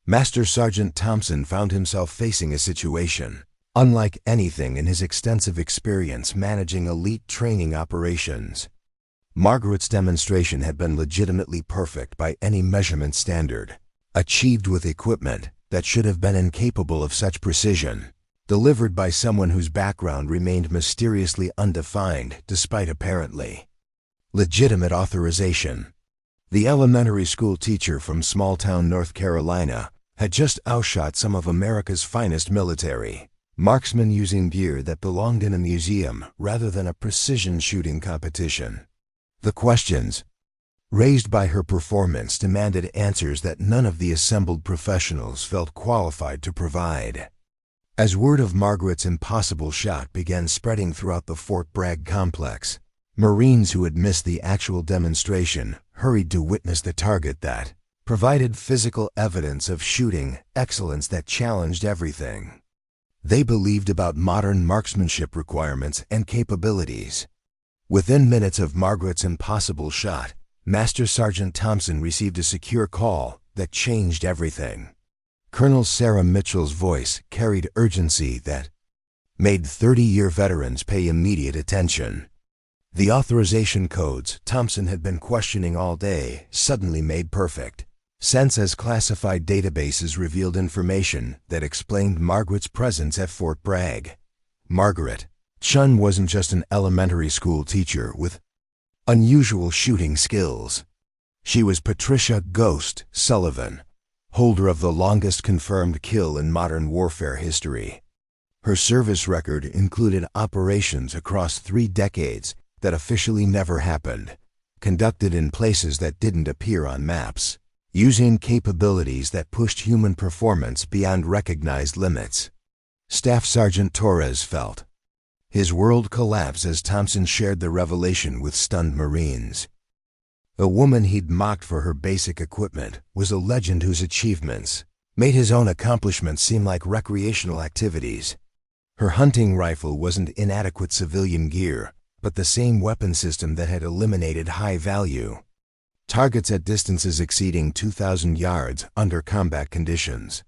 A: Master Sergeant Thompson found himself facing a situation unlike anything in his extensive experience managing elite training operations. Margaret's demonstration had been legitimately perfect by any measurement standard, achieved with equipment that should have been incapable of such precision, delivered by someone whose background remained mysteriously undefined despite apparently legitimate authorization. The elementary school teacher from small-town North Carolina had just outshot some of America's finest military marksmen using gear that belonged in a museum rather than a precision shooting competition. The questions raised by her performance demanded answers that none of the assembled professionals felt qualified to provide. As word of Margaret's impossible shot began spreading throughout the Fort Bragg complex, Marines who had missed the actual demonstration hurried to witness the target that provided physical evidence of shooting excellence that challenged everything they believed about modern marksmanship requirements and capabilities. Within minutes of Margaret's impossible shot, Master Sergeant Thompson received a secure call that changed everything. Colonel Sarah Mitchell's voice carried urgency that made 30-year veterans pay immediate attention. The authorization codes Thompson had been questioning all day suddenly made perfect sense as classified databases revealed information that explained Margaret's presence at Fort Bragg. Margaret Chen wasn't just an elementary school teacher with unusual shooting skills. She was Patricia "Ghost" Sullivan, holder of the longest confirmed kill in modern warfare history. Her service record included operations across 3 decades that officially never happened, conducted in places that didn't appear on maps, using capabilities that pushed human performance beyond recognized limits. Staff Sergeant Torres felt. His world collapsed as Thompson shared the revelation with stunned Marines. A woman he'd mocked for her basic equipment was a legend whose achievements made his own accomplishments seem like recreational activities. Her hunting rifle wasn't inadequate civilian gear, but the same weapon system that had eliminated high-value targets at distances exceeding 2,000 yards under combat conditions.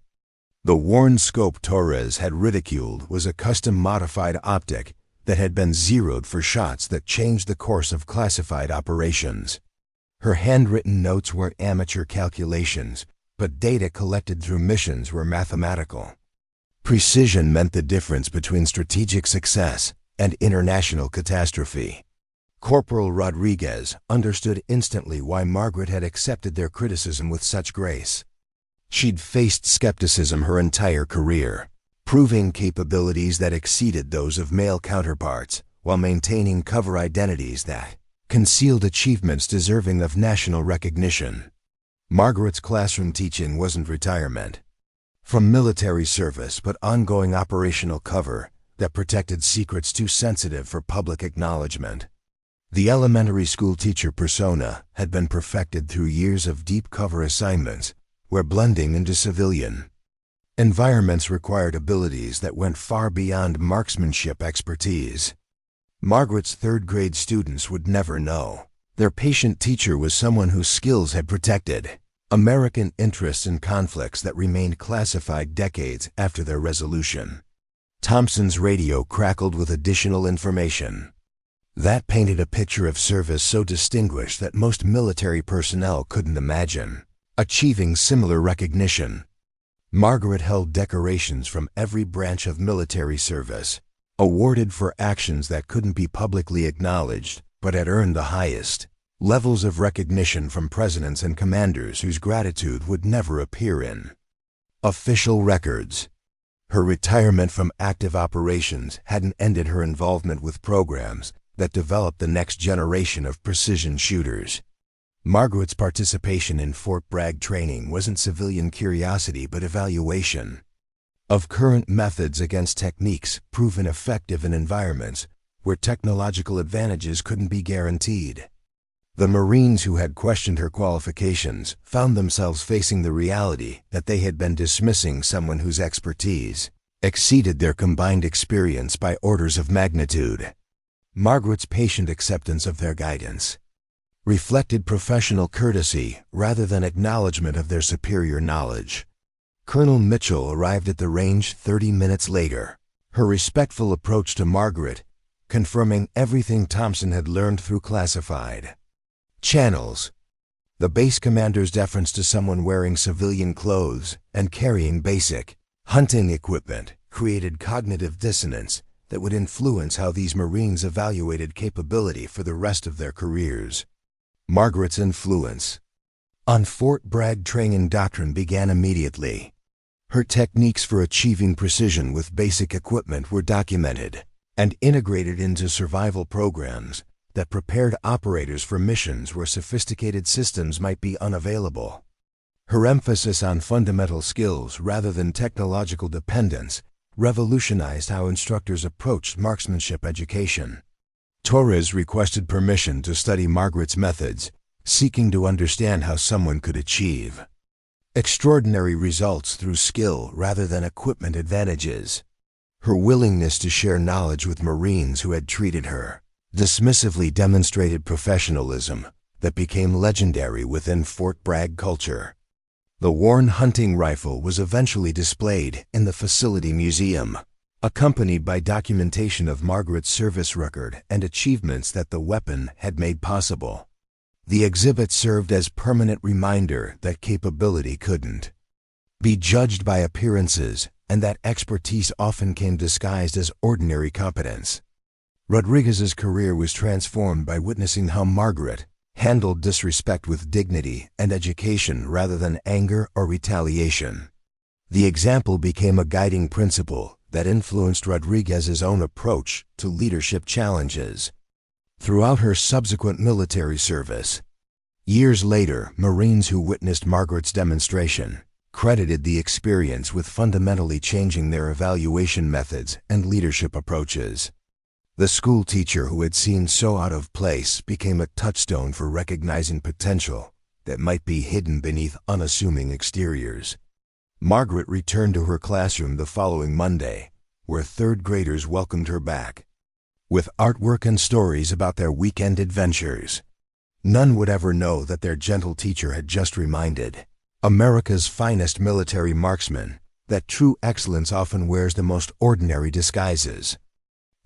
A: The worn scope Torres had ridiculed was a custom-modified optic that had been zeroed for shots that changed the course of classified operations. Her handwritten notes were amateur calculations, but data collected through missions were mathematical. Precision meant the difference between strategic success and international catastrophe. Corporal Rodriguez understood instantly why Margaret had accepted their criticism with such grace. She'd faced skepticism her entire career, proving capabilities that exceeded those of male counterparts while maintaining cover identities that concealed achievements deserving of national recognition. Margaret's classroom teaching wasn't retirement from military service, but ongoing operational cover that protected secrets too sensitive for public acknowledgement. The elementary school teacher persona had been perfected through years of deep cover assignments where blending into civilian environments required abilities that went far beyond marksmanship expertise. Margaret's third-grade students would never know. Their patient teacher was someone whose skills had protected American interests in conflicts that remained classified decades after their resolution. Thompson's radio crackled with additional information. That painted a picture of service so distinguished that most military personnel couldn't imagine achieving similar recognition. Margaret held decorations from every branch of military service, awarded for actions that couldn't be publicly acknowledged, but had earned the highest levels of recognition from presidents and commanders whose gratitude would never appear in official records. Her retirement from active operations hadn't ended her involvement with programs that developed the next generation of precision shooters. Margaret's participation in Fort Bragg training wasn't civilian curiosity but evaluation of current methods against techniques proven effective in environments where technological advantages couldn't be guaranteed. The Marines who had questioned her qualifications found themselves facing the reality that they had been dismissing someone whose expertise exceeded their combined experience by orders of magnitude. Margaret's patient acceptance of their guidance reflected professional courtesy rather than acknowledgement of their superior knowledge. Colonel Mitchell arrived at the range 30 minutes later, her respectful approach to Margaret confirming everything Thompson had learned through classified channels. The base commander's deference to someone wearing civilian clothes and carrying basic hunting equipment created cognitive dissonance that would influence how these Marines evaluated capability for the rest of their careers. Margaret's influence on Fort Bragg training doctrine began immediately. Her techniques for achieving precision with basic equipment were documented and integrated into survival programs that prepared operators for missions where sophisticated systems might be unavailable. Her emphasis on fundamental skills rather than technological dependence revolutionized how instructors approached marksmanship education. Torres requested permission to study Margaret's methods, seeking to understand how someone could achieve extraordinary results through skill rather than equipment advantages. Her willingness to share knowledge with Marines who had treated her dismissively demonstrated professionalism that became legendary within Fort Bragg culture. The worn hunting rifle was eventually displayed in the facility museum, accompanied by documentation of Margaret's service record and achievements that the weapon had made possible. The exhibit served as permanent reminder that capability couldn't be judged by appearances and that expertise often came disguised as ordinary competence. Rodriguez's career was transformed by witnessing how Margaret handled disrespect with dignity and education rather than anger or retaliation. The example became a guiding principle that influenced Rodriguez's own approach to leadership challenges. Throughout her subsequent military service, years later, Marines who witnessed Margaret's demonstration credited the experience with fundamentally changing their evaluation methods and leadership approaches. The school teacher who had seemed so out of place became a touchstone for recognizing potential that might be hidden beneath unassuming exteriors. Margaret returned to her classroom the following Monday, where third graders welcomed her back with artwork and stories about their weekend adventures. None would ever know that their gentle teacher had just reminded America's finest military marksmen that true excellence often wears the most ordinary disguises.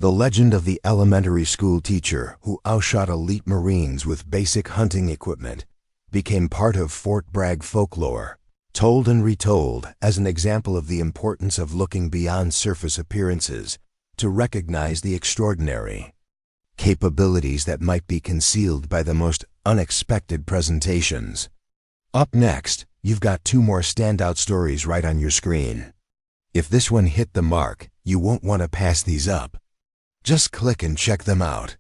A: The legend of the elementary school teacher who outshot elite Marines with basic hunting equipment became part of Fort Bragg folklore, told and retold as an example of the importance of looking beyond surface appearances to recognize the extraordinary capabilities that might be concealed by the most unexpected presentations. Up next, you've got two more standout stories right on your screen. If this one hit the mark, you won't want to pass these up. Just click and check them out.